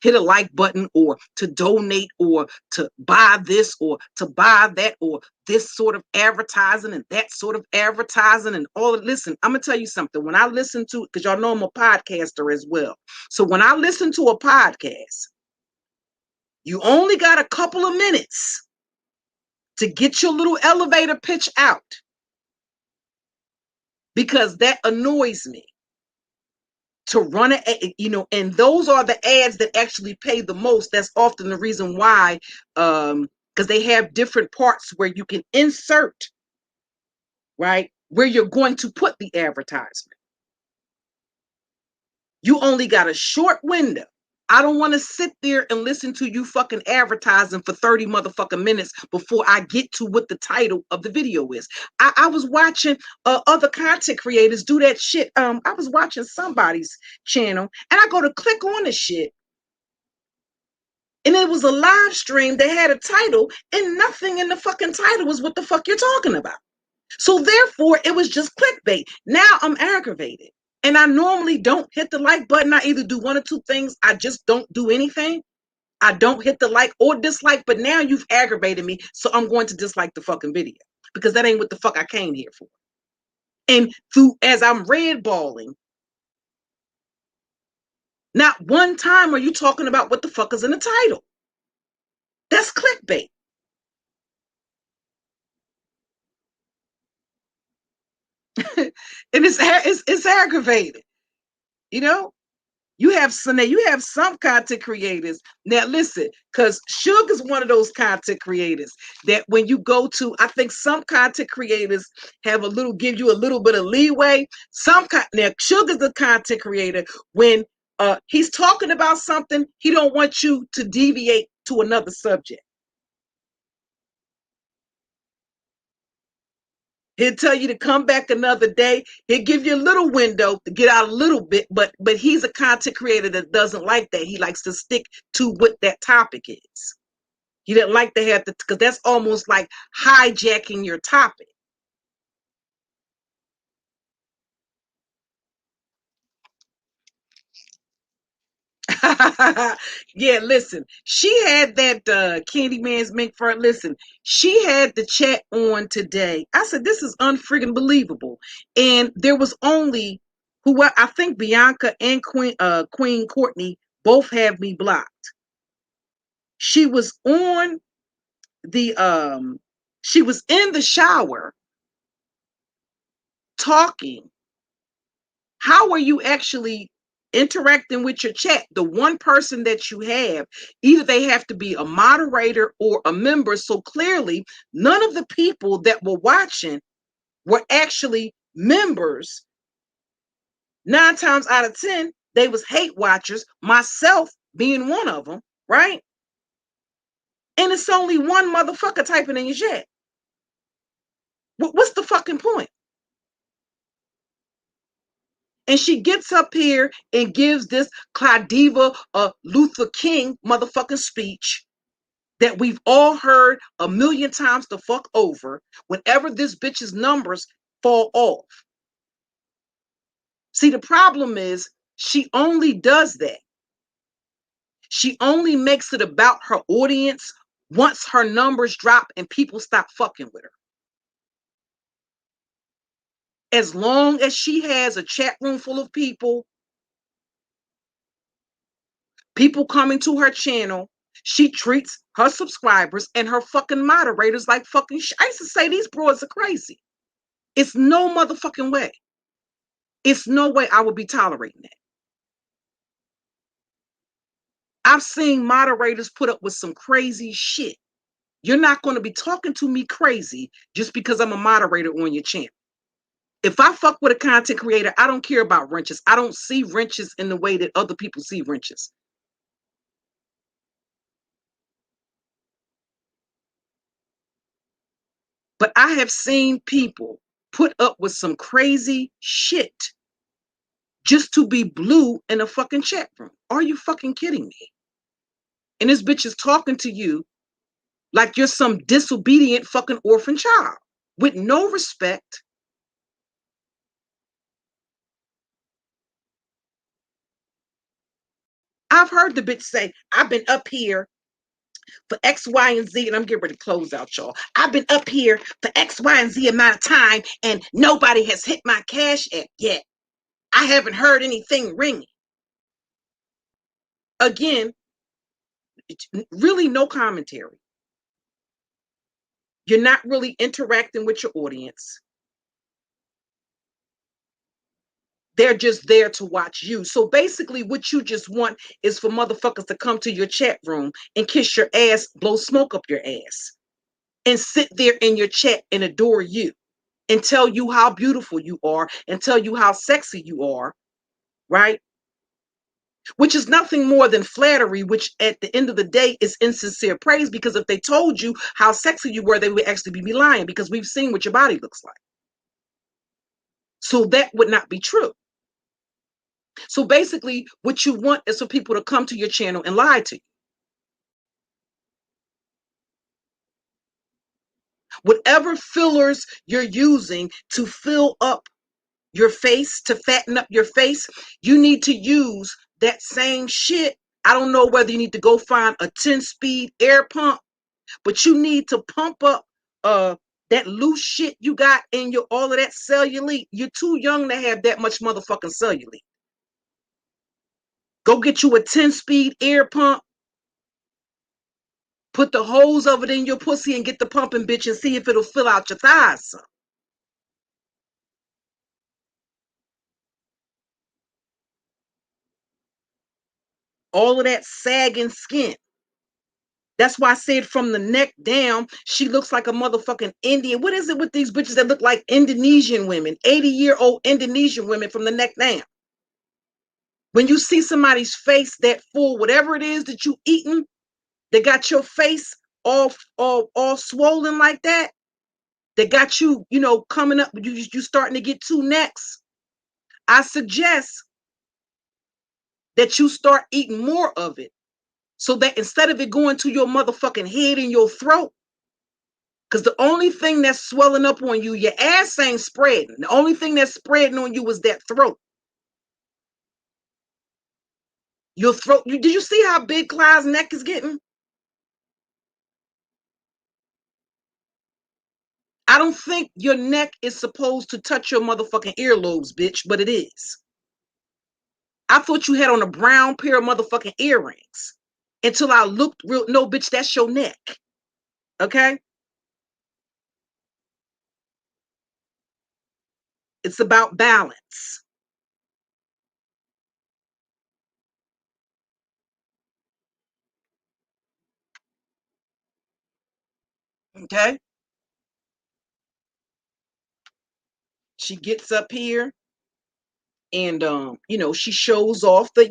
hit a like button or to donate or to buy this or to buy that or this sort of advertising and that sort of advertising and all of. Listen, I'm gonna tell you something. When I listen to, because y'all know I'm a podcaster as well. So when I listen to a podcast, you only got a couple of minutes to get your little elevator pitch out, because that annoys me. To run it, and those are the ads that actually pay the most. That's often the reason why, because they have different parts where you can insert, right, where you're going to put the advertisement. You only got a short window. I don't want to sit there and listen to you fucking advertising for 30 motherfucking minutes before I get to what the title of the video is. I was watching other content creators do that shit. I was watching somebody's channel and I go to click on the shit. And it was a live stream that had a title and nothing in the fucking title was what the fuck you're talking about. So therefore, it was just clickbait. Now I'm aggravated. And I normally don't hit the like button. I either do one or two things. I just don't do anything. I don't hit the like or dislike, but now you've aggravated me. So I'm going to dislike the fucking video because that ain't what the fuck I came here for. And as I'm red balling, not one time are you talking about what the fuck is in the title. That's clickbait. And it's aggravated. You know, you have some content creators. Now listen, because Suge is one of those content creators that when you go to, I think some content creators have give you a little bit of leeway. Now Suge is the content creator when he's talking about something, he don't want you to deviate to another subject. He'll tell you to come back another day. He'll give you a little window to get out a little bit, but he's a content creator that doesn't like that. He likes to stick to what that topic is. He didn't like to have because that's almost like hijacking your topic. Yeah, listen. She had that Candyman's mink fur. Listen, she had the chat on today. I said, this is unfriggin' believable. And there was only I think Bianca and Queen Courtney both have me blocked. She was on she was in the shower talking. How are you actually interacting with your chat? The one person that you have, either they have to be a moderator or a member. So clearly, none of the people that were watching were actually members. 9 times out of 10, they was hate watchers, myself being one of them, right? And it's only one motherfucker typing in your chat. What's the fucking point? And she gets up here and gives this Cladiva Luther King motherfucking speech that we've all heard a million times the fuck over whenever this bitch's numbers fall off. See, the problem is she only does that. She only makes it about her audience once her numbers drop and people stop fucking with her. As long as she has a chat room full of people coming to her channel, she treats her subscribers and her fucking moderators like fucking I used to say these broads are crazy. It's no motherfucking way. It's no way I would be tolerating that. I've seen moderators put up with some crazy shit. You're not going to be talking to me crazy just because I'm a moderator on your channel. If I fuck with a content creator, I don't care about wrenches. I don't see wrenches in the way that other people see wrenches. But I have seen people put up with some crazy shit just to be blue in a fucking chat room. Are you fucking kidding me? And this bitch is talking to you like you're some disobedient fucking orphan child with no respect. I've heard the bitch say, I've been up here for X, Y, and Z, and I'm getting ready to close out, y'all. I've been up here for X, Y, and Z amount of time, and nobody has hit my cash app yet. I haven't heard anything ringing. Again, really no commentary. You're not really interacting with your audience. They're just there to watch you. So basically what you just want is for motherfuckers to come to your chat room and kiss your ass, blow smoke up your ass, and sit there in your chat and adore you and tell you how beautiful you are and tell you how sexy you are, right? Which is nothing more than flattery, which at the end of the day is insincere praise, because if they told you how sexy you were, they would actually be lying, because we've seen what your body looks like. So that would not be true. So basically, what you want is for people to come to your channel and lie to you. Whatever fillers you're using to fill up your face, to fatten up your face, you need to use that same shit. I don't know whether you need to go find a 10-speed air pump, but you need to pump up that loose shit you got in your all of that cellulite. You're too young to have that much motherfucking cellulite. Go get you a 10-speed air pump. Put the hose of it in your pussy and get the pumping, bitch, and see if it'll fill out your thighs some. All of that sagging skin. That's why I said from the neck down, she looks like a motherfucking Indian. What is it with these bitches that look like Indonesian women, 80-year-old Indonesian women from the neck down? When you see somebody's face that full, whatever it is that you eating, they got your face all swollen like that. They got you, coming up, you starting to get two necks. I suggest that you start eating more of it, so that instead of it going to your motherfucking head and your throat, because the only thing that's swelling up on you, your ass ain't spreading. The only thing that's spreading on you is that throat. Your throat. Did you see how big Clyde's neck is getting? I don't think your neck is supposed to touch your motherfucking earlobes, bitch, but it is. I thought you had on a brown pair of motherfucking earrings until I looked real. No, bitch, that's your neck. Okay? It's about balance. Okay? She gets up here and she shows off the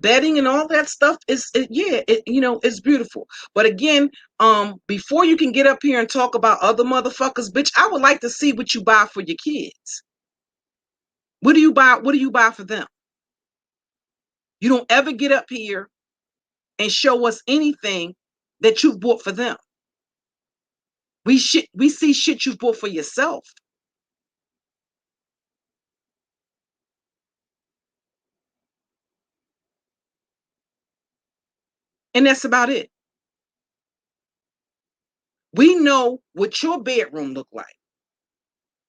bedding and all that stuff it's beautiful. But again, before you can get up here and talk about other motherfuckers, bitch, I would like to see what you buy for your kids. What do you buy for them? You don't ever get up here and show us anything that you've bought for them. We see shit you've bought for yourself. And that's about it. We know what your bedroom looked like.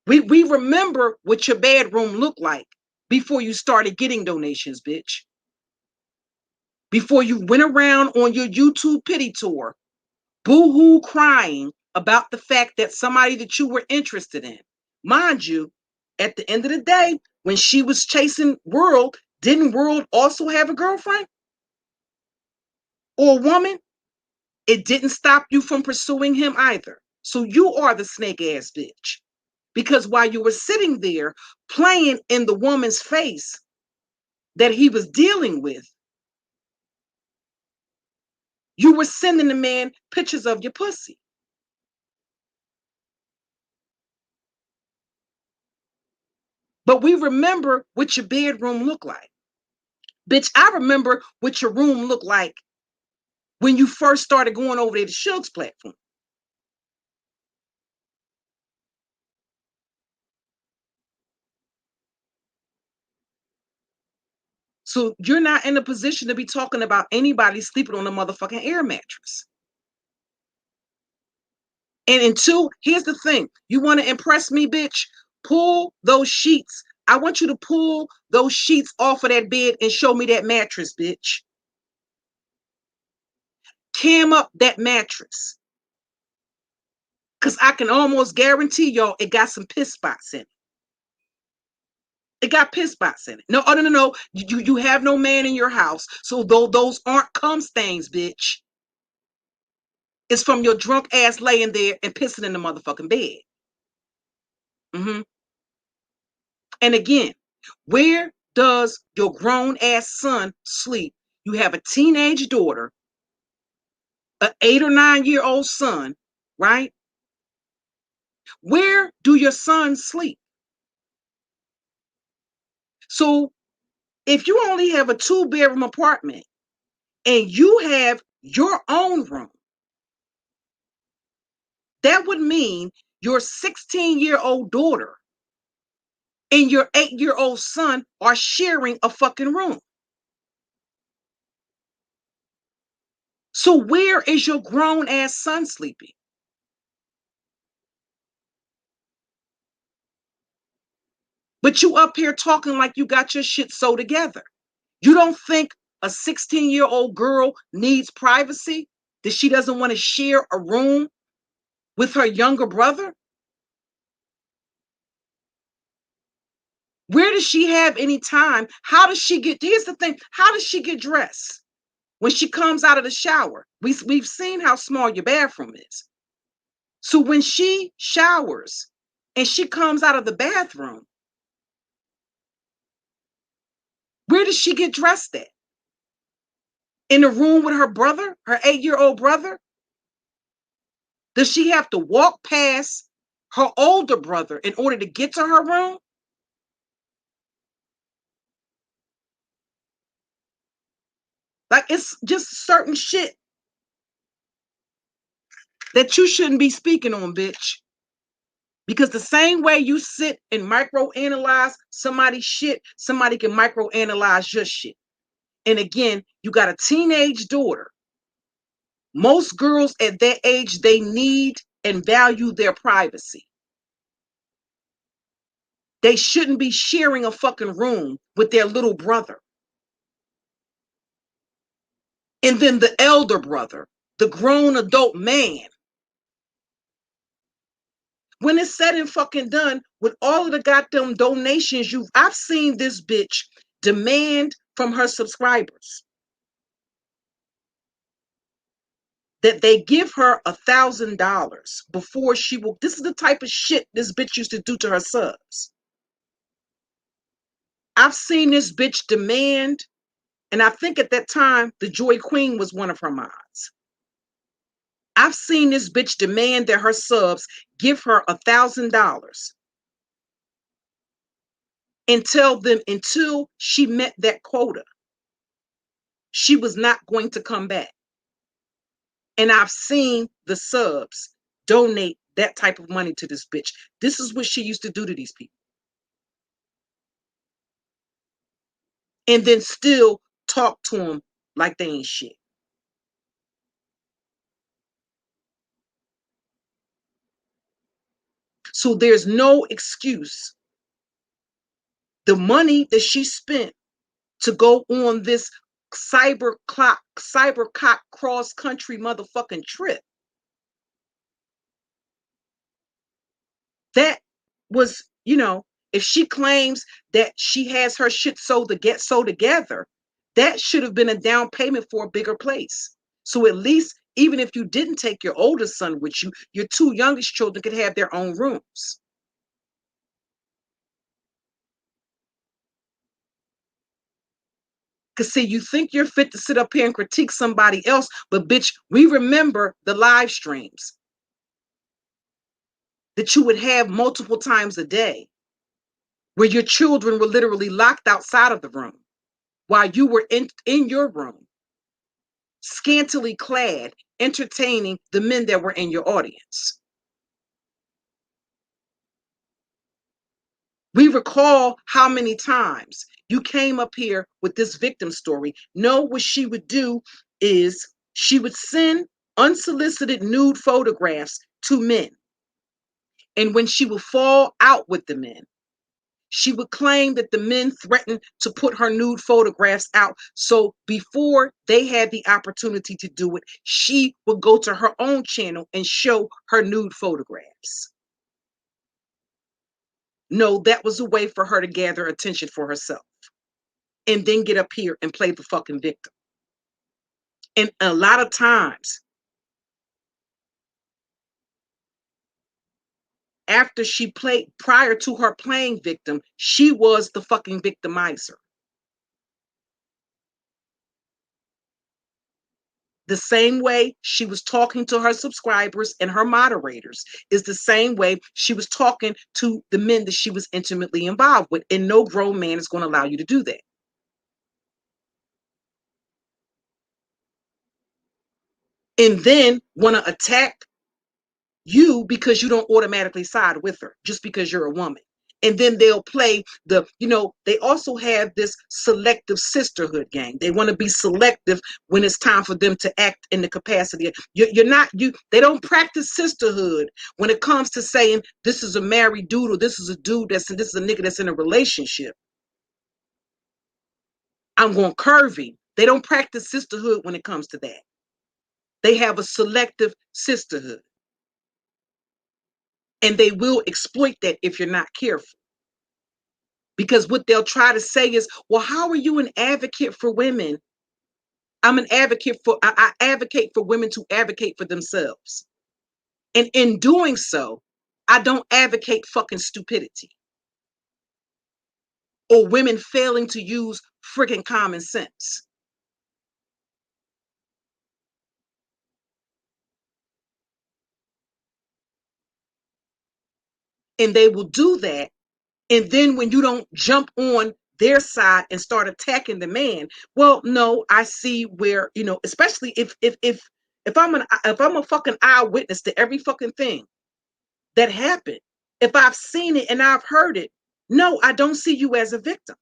We remember what your bedroom looked like before you started getting donations, bitch. Before you went around on your YouTube pity tour, boo-hoo crying about the fact that somebody that you were interested in. Mind you, at the end of the day, when she was chasing World, didn't World also have a girlfriend? Or a woman? It didn't stop you from pursuing him either. So you are the snake ass bitch. Because while you were sitting there playing in the woman's face that he was dealing with, you were sending the man pictures of your pussy. But we remember what your bedroom looked like. Bitch, I remember what your room looked like when you first started going over there to Suge's platform. So you're not in a position to be talking about anybody sleeping on a motherfucking air mattress. And until, here's the thing, you want to impress me, bitch? Pull those sheets. I want you to pull those sheets off of that bed and show me that mattress, bitch. Cam up that mattress. Because I can almost guarantee y'all it got some piss spots in it. It got piss spots in it. No, oh, no, no, no. You have no man in your house. So those aren't cum stains, bitch. It's from your drunk ass laying there and pissing in the motherfucking bed. Mm-hmm. And again, where does your grown ass son sleep? You have a teenage daughter, an 8 or 9 year old son, right? Where do your sons sleep? So if you only have a 2 bedroom apartment and you have your own room, that would mean your 16-year-old daughter and your 8-year-old son are sharing a fucking room. So where is your grown ass son sleeping? But you up here talking like you got your shit so together. You don't think a 16-year-old girl needs privacy? That she doesn't want to share a room with her younger brother? Where does she have any time? How does she get, here's the thing, how does she get dressed when she comes out of the shower? We've seen how small your bathroom is. So when she showers and she comes out of the bathroom, where does she get dressed at? In the room with her brother, her 8-year-old brother? Does she have to walk past her older brother in order to get to her room? Like, it's just certain shit that you shouldn't be speaking on, bitch. Because the same way you sit and microanalyze somebody's shit, somebody can microanalyze your shit. And again, you got a teenage daughter. Most girls at that age, they need and value their privacy. They shouldn't be sharing a fucking room with their little brother. And then the elder brother, the grown adult man. When it's said and fucking done, with all of the goddamn donations I've seen this bitch demand from her subscribers that they give her $1,000 before she will. This is the type of shit this bitch used to do to her subs. I've seen this bitch demand, and I think at that time the Joy Queen was one of her mods. I've seen this bitch demand that her subs give her $1,000 and tell them until she met that quota, she was not going to come back. And I've seen the subs donate that type of money to this bitch. This is what she used to do to these people. And then still talk to them like they ain't shit. So there's no excuse. The money that she spent to go on this cybercock cross country motherfucking trip, that was, if she claims that she has her shit so together, that should have been a down payment for a bigger place. So at least, even if you didn't take your oldest son with you, your 2 youngest children could have their own rooms. Because see, you think you're fit to sit up here and critique somebody else, but bitch, we remember the live streams that you would have multiple times a day where your children were literally locked outside of the room while you were in your room, scantily clad, entertaining the men that were in your audience. We recall how many times you came up here with this victim story. No, what she would do is she would send unsolicited nude photographs to men. And when she would fall out with the men, she would claim that the men threatened to put her nude photographs out. So before they had the opportunity to do it, she would go to her own channel and show her nude photographs. No, that was a way for her to gather attention for herself and then get up here and play the fucking victim. And a lot of times, after she played, prior to her playing victim, she was the fucking victimizer. The same way she was talking to her subscribers and her moderators is the same way she was talking to the men that she was intimately involved with. And no grown man is going to allow you to do that. And then want to attack you because you don't automatically side with her just because you're a woman. And then they'll play the, they also have this selective sisterhood gang. They want to be selective when it's time for them to act in the capacity. They don't practice sisterhood when it comes to saying this is a married dude or this is a dude this is a nigga that's in a relationship. I'm going curvy. They don't practice sisterhood when it comes to that. They have a selective sisterhood. And they will exploit that if you're not careful. Because what they'll try to say is, well, how are you an advocate for women? I'm an advocate for, I advocate for women to advocate for themselves. And in doing so, I don't advocate fucking stupidity or women failing to use freaking common sense. And they will do that. And then when you don't jump on their side and start attacking the man, well, no, I see where, especially if I'm a fucking eyewitness to every fucking thing that happened, if I've seen it and I've heard it, no, I don't see you as a victim.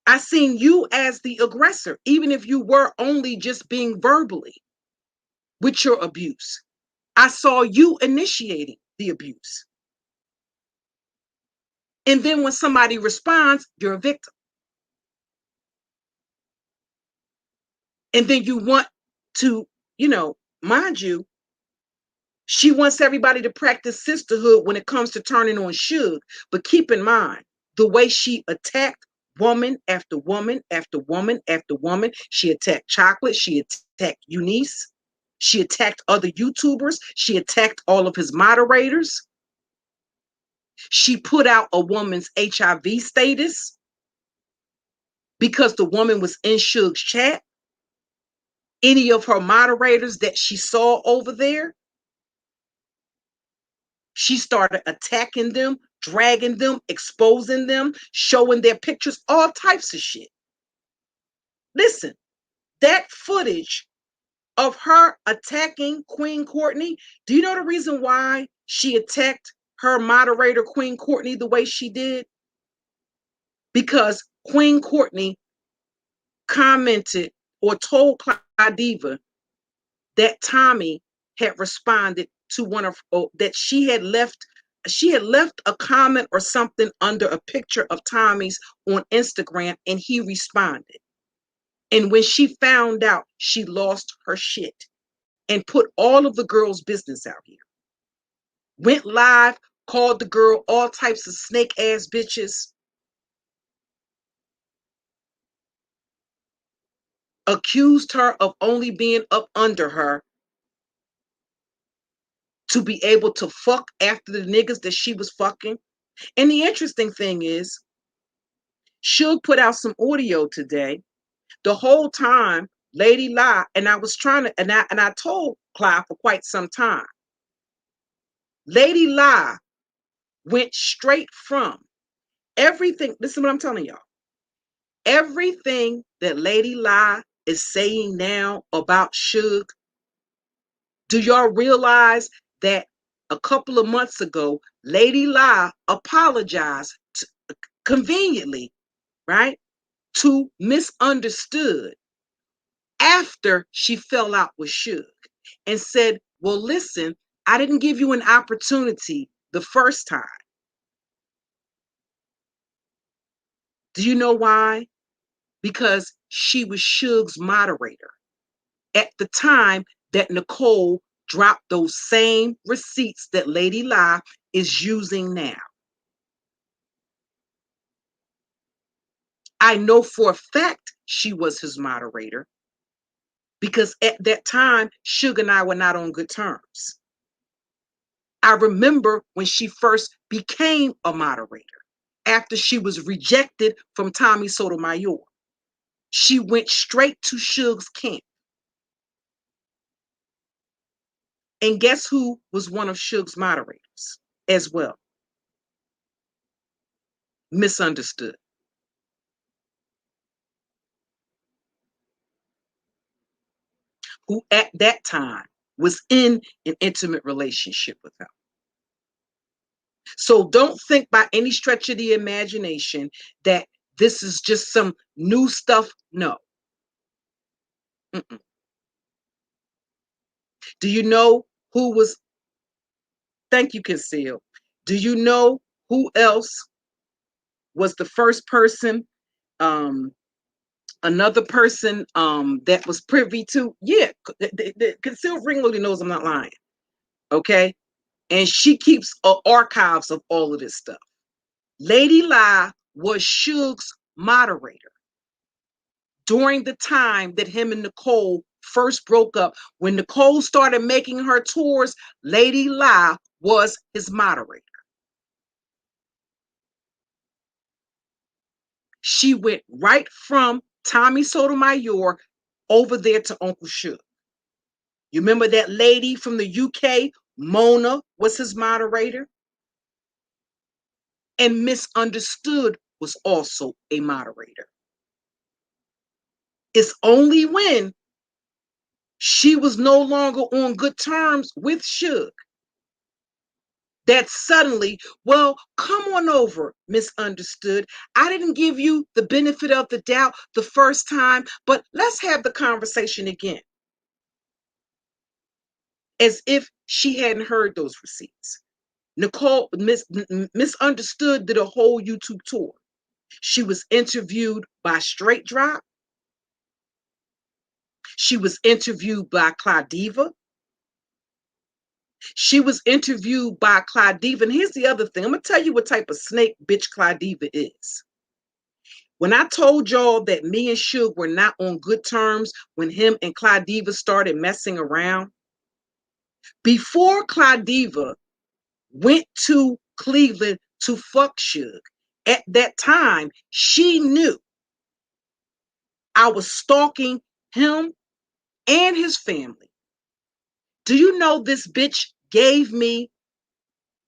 I seen you as the aggressor, even if you were only just being verbally with your abuse. I saw you initiating the abuse. And then when somebody responds, you're a victim. And then you want to, mind you, she wants everybody to practice sisterhood when it comes to turning on Suge. But keep in mind, the way she attacked woman after woman after woman after woman, she attacked Chocolate, she attacked Eunice, she attacked other YouTubers, she attacked all of his moderators. She put out a woman's HIV status because the woman was in Suge's chat. Any of her moderators that she saw over there, she started attacking them, dragging them, exposing them, showing their pictures, all types of shit. Listen, that footage of her attacking Queen Courtney, do you know the reason why she attacked her moderator, Queen Courtney, the way she did? Because Queen Courtney commented or told Diva that Tommy had responded to one of that she had left a comment or something under a picture of Tommy's on Instagram, and he responded. And when she found out, she lost her shit and put all of the girl's business out here. Went live, called the girl all types of snake ass bitches, accused her of only being up under her to be able to fuck after the niggas that she was fucking. And the interesting thing is, Suge put out some audio today. The whole time, Lady Lie, and I was trying to, and I told Clive for quite some time, Lady Lie went straight from everything. Listen what I'm telling y'all. Everything that Lady Lie is saying now about Suge, do y'all realize that a couple of months ago, Lady Lie apologized conveniently, right, to Misunderstood after she fell out with Suge and said, well, listen, I didn't give you an opportunity the first time. Do you know why? Because she was Suge's moderator at the time that Nicole dropped those same receipts that Lady Lie is using now. I know for a fact she was his moderator because at that time, Suge and I were not on good terms. I remember when she first became a moderator after she was rejected from Tommy Sotomayor. She went straight to Suge's camp. And guess who was one of Suge's moderators as well? Misunderstood. Who at that time was in an intimate relationship with him. So don't think by any stretch of the imagination that this is just some new stuff. No. Mm-mm. Do you know who was? Thank you, Conceal. Do you know who else was the first person? Another person that was privy to. Yeah, the Concealed Ringleader knows I'm not lying. Okay, and she keeps archives of all of this stuff. Lady Lie was Suge's moderator during the time that him and Nicole first broke up. When Nicole started making her tours, Lady Lie was his moderator. She went right from Tommy Sotomayor over there to Uncle Suge. You remember that lady from the UK, Mona, was his moderator? And Misunderstood was also a moderator. It's only when she was no longer on good terms with Suge that suddenly, well, come on over, Misunderstood. I didn't give you the benefit of the doubt the first time, but let's have the conversation again. As if she hadn't heard those receipts. Nicole Misunderstood did a whole YouTube tour. She was interviewed by Straight Drop. She was interviewed by Claudiva. She was interviewed by Claudiva. And here's the other thing. I'm going to tell you what type of snake bitch Claudiva is. When I told y'all that me and Suge were not on good terms when him and Claudiva started messing around, before Claudiva went to Cleveland to fuck Suge, at that time, she knew I was stalking him and his family. Do you know this bitch gave me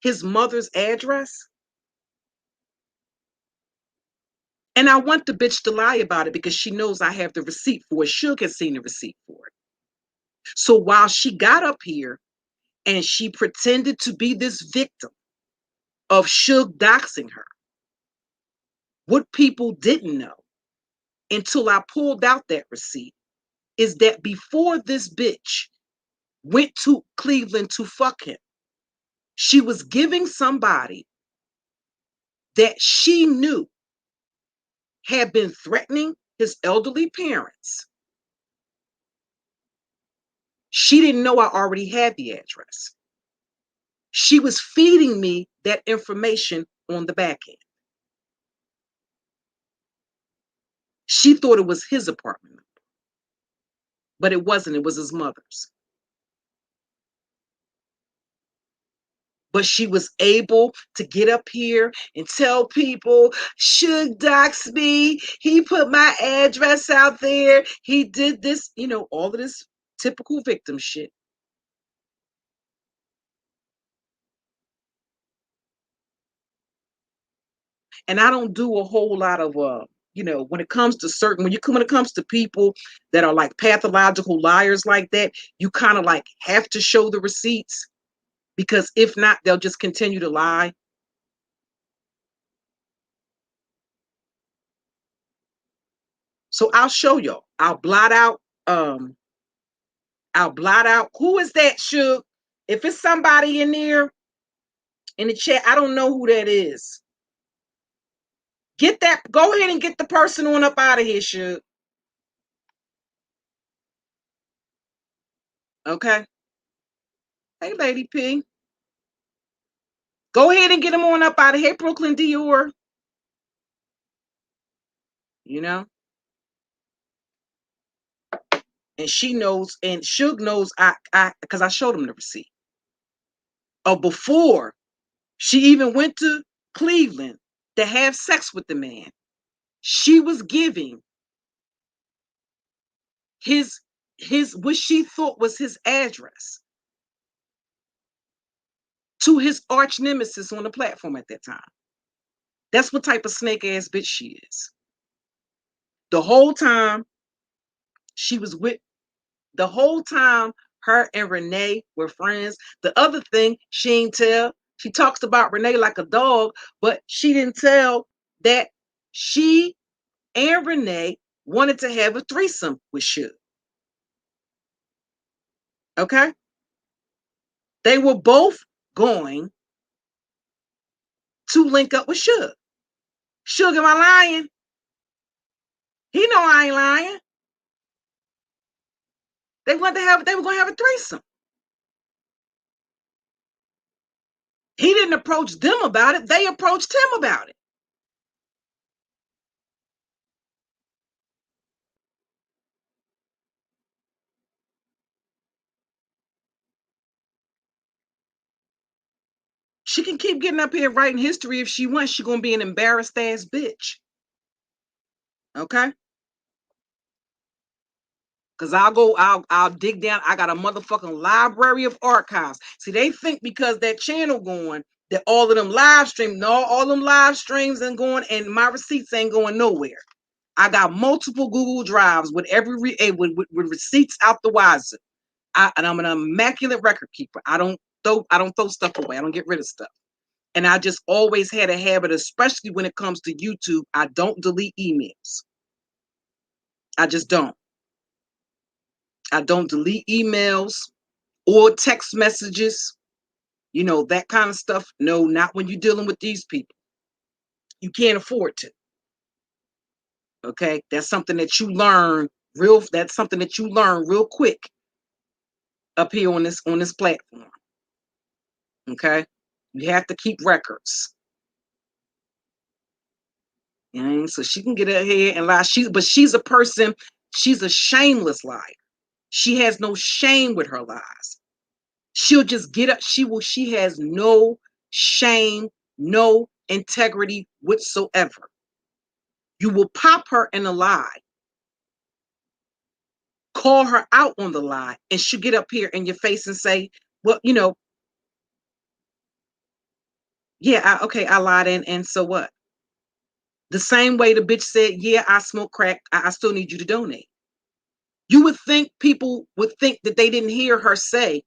his mother's address? And I want the bitch to lie about it because she knows I have the receipt for it. Suge has seen the receipt for it. So while she got up here and she pretended to be this victim of Suge doxing her, what people didn't know until I pulled out that receipt is that before this bitch went to Cleveland to fuck him, she was giving somebody that she knew had been threatening his elderly parents. She didn't know I already had the address. She was feeding me that information on the back end. She thought it was his apartment, but it wasn't. It was his mother's. But she was able to get up here and tell people, Suge doxed me. He put my address out there. He did this, all of this typical victim shit. And I don't do a whole lot of when it comes to when it comes to people that are like pathological liars like that, you kind of like have to show the receipts because if not, they'll just continue to lie. So I'll show y'all. I'll blot out. Who is that, Suge? If it's somebody in there in the chat, I don't know who that is. Get that. Go ahead and get the person on up out of here, Suge. Okay. Hey, Lady P. Go ahead and get him on up out of here, Brooklyn Dior. You know. And she knows, and Suge knows I because I showed him the receipt. or before she even went to Cleveland to have sex with the man, she was giving his what she thought was his address to his arch nemesis on the platform at that time. That's what type of snake ass bitch she is. The whole time she was with, the whole time her and Renee were friends. The other thing she ain't tell, she talks about Renee like a dog, but she didn't tell that she and Renee wanted to have a threesome with Suge. Okay? They were both going to link up with Suge. Suge, am I lying? He know I ain't lying. They were gonna have a threesome. He didn't approach them about it. They approached him about it. She can keep getting up here writing history if she wants. She's gonna be an embarrassed ass bitch. Okay? Cause I'll dig down. I got a motherfucking library of archives. See, they think because that channel going, that all of them live stream, no, all them live streams ain't going, and my receipts ain't going nowhere. I got multiple Google Drives with with receipts out the wazoo. And I'm an immaculate record keeper. I don't throw stuff away. I don't get rid of stuff. And I just always had a habit, especially when it comes to YouTube, I don't delete emails. I just don't. I don't delete emails or text messages, that kind of stuff. No, not when you're dealing with these people. You can't afford to. Okay? That's something that you learn real quick up here on this platform. Okay? You have to keep records. So she can get ahead and lie. But she's a person, she's a shameless liar. She has no shame with her lies. She'll just get up. She has no shame, no integrity whatsoever. You will pop her in a lie, call her out on the lie, and she'll get up here in your face and say, well, yeah, okay, I lied, and so what? The same way the bitch said, yeah, I smoke crack, I still need you to donate. You would think people would think that they didn't hear her say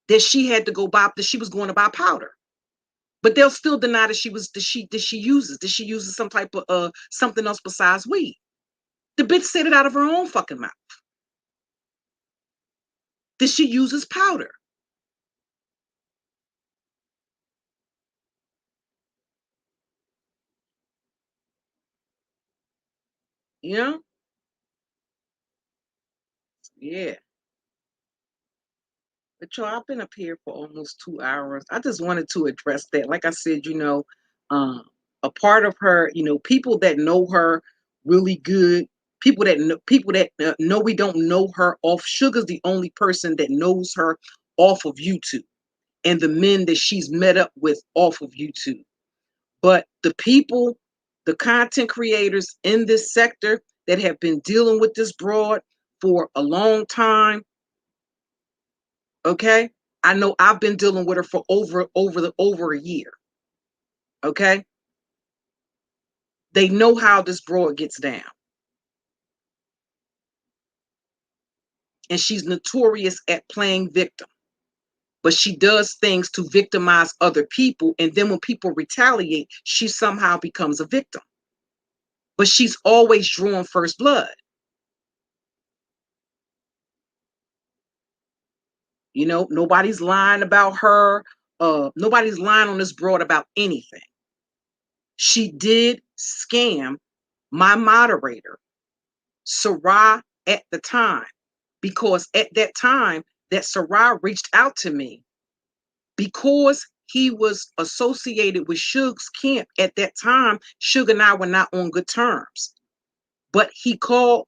that she had to go buy, that she was going to buy powder. But they'll still deny that she uses some type of something else besides weed. The bitch said it out of her own fucking mouth. That she uses powder. You know? Yeah. But y'all, I've been up here for almost 2 hours. I just wanted to address that. Like I said, um, a part of her, people that know her really good, people that know we don't know her off. Sugar's the only person that knows her off of YouTube, and the men that she's met up with off of YouTube. But the people, the content creators in this sector that have been dealing with this broad for a long time, okay? I know I've been dealing with her for over a year. Okay? They know how this broad gets down. And she's notorious at playing victim. But she does things to victimize other people. And then when people retaliate, she somehow becomes a victim. But she's always drawing first blood. Nobody's lying about her. Nobody's lying on this broad about anything. She did scam my moderator, Sarah, at the time, because at that time that Sarah reached out to me because he was associated with Suge's camp at that time. Suge and I were not on good terms, but he called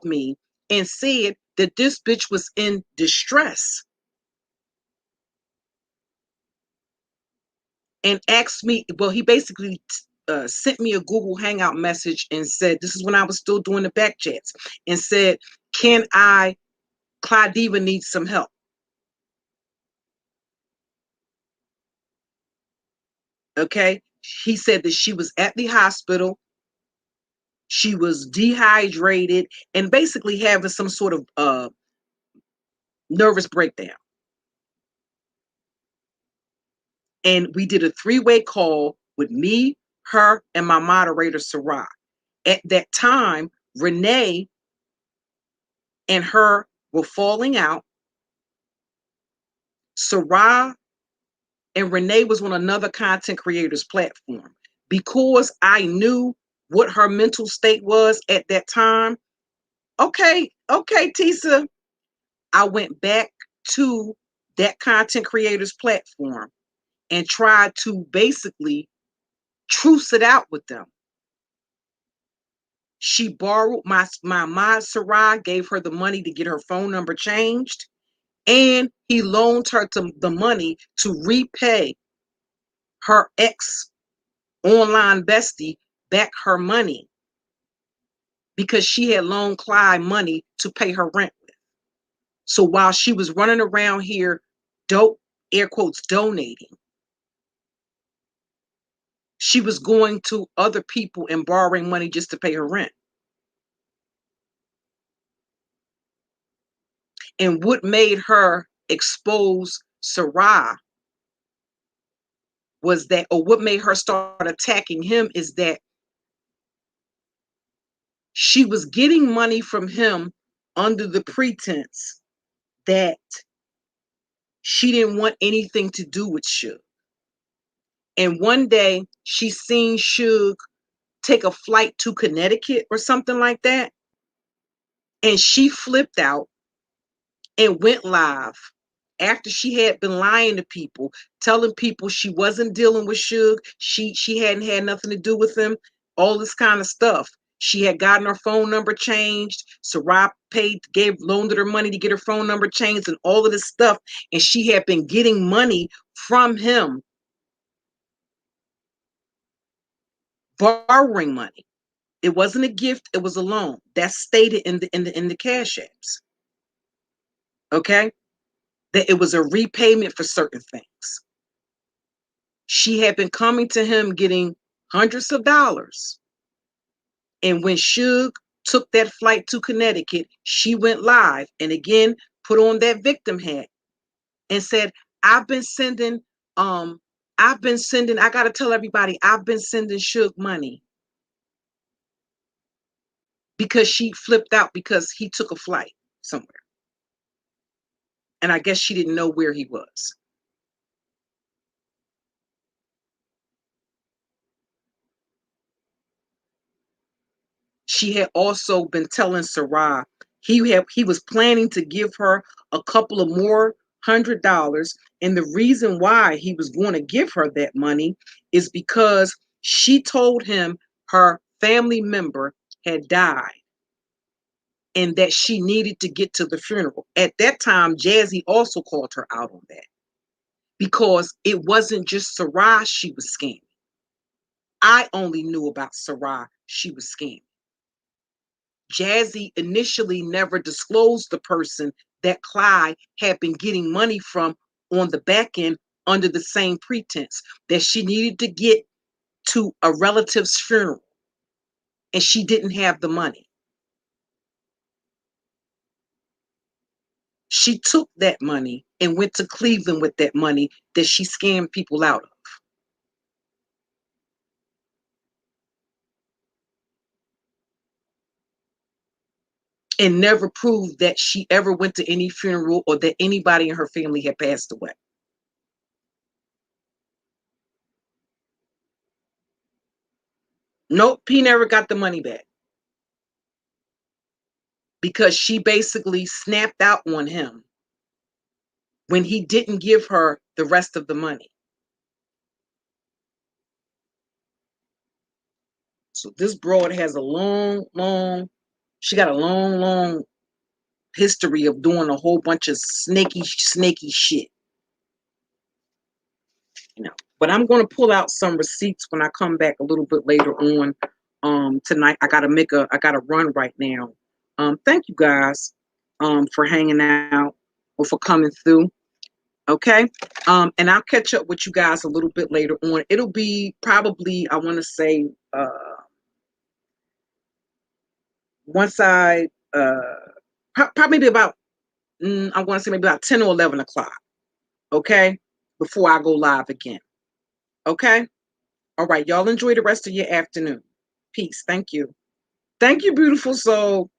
me and said that this bitch was in distress. and asked me, well, he basically sent me a Google Hangout message and said, this is when I was still doing the back chats, and said, Clydiva needs some help. Okay. He said that she was at the hospital. She was dehydrated and basically having some sort of nervous breakdown. And we did a 3-way call with me, her, and my moderator, Sarah. At that time, Renee and her were falling out. Sarah and Renee was on another content creators platform. Because I knew what her mental state was at that time, okay, Tisa, I went back to that content creators platform and tried to basically truce it out with them. She borrowed my mod Sarai, gave her the money to get her phone number changed, and he loaned her the money to repay her ex online bestie back her money because she had loaned Clyde money to pay her rent with. So while she was running around here, air quotes, donating, she was going to other people and borrowing money just to pay her rent. And what made her expose Sarai was that, or what made her start attacking him, is that she was getting money from him under the pretense that she didn't want anything to do with Suge. And one day she seen Suge take a flight to Connecticut or something like that. And she flipped out and went live after she had been lying to people, telling people she wasn't dealing with Suge, she hadn't had nothing to do with him, all this kind of stuff. She had gotten her phone number changed. Sarai loaned her money to get her phone number changed and all of this stuff. And she had been getting money from him, borrowing money. It wasn't a gift, it was a loan. That's stated in the cash apps. Okay? That it was a repayment for certain things. She had been coming to him getting hundreds of dollars. And when Suge took that flight to Connecticut, she went live and again put on that victim hat and said, I gotta tell everybody, I've been sending Suge money. Because she flipped out because he took a flight somewhere. And I guess she didn't know where he was. She had also been telling Sarai he was planning to give her a couple of more $100. And the reason why he was going to give her that money is because she told him her family member had died and that she needed to get to the funeral. At that time, Jazzy also called her out on that because it wasn't just Sarai she was scamming. I only knew about Sarai she was scamming. Jazzy initially never disclosed the person that Clyde had been getting money from on the back end under the same pretense that she needed to get to a relative's funeral and she didn't have the money. She took that money and went to Cleveland with that money that she scammed people out of. And never proved that she ever went to any funeral or that anybody in her family had passed away. Nope, he never got the money back because she basically snapped out on him when he didn't give her the rest of the money. So this broad has a she got a long history of doing a whole bunch of snaky shit. You know. But I'm going to pull out some receipts when I come back a little bit later on tonight. I gotta run right now. Thank you guys for hanging out or for coming through. Okay. And I'll catch up with you guys a little bit later on. It'll be probably, I want to say, once I probably about I want to say maybe about 10 or 11 o'clock. Okay. Before I go live again. Okay. All right. Y'all enjoy the rest of your afternoon. Peace. Thank you. Thank you, beautiful soul.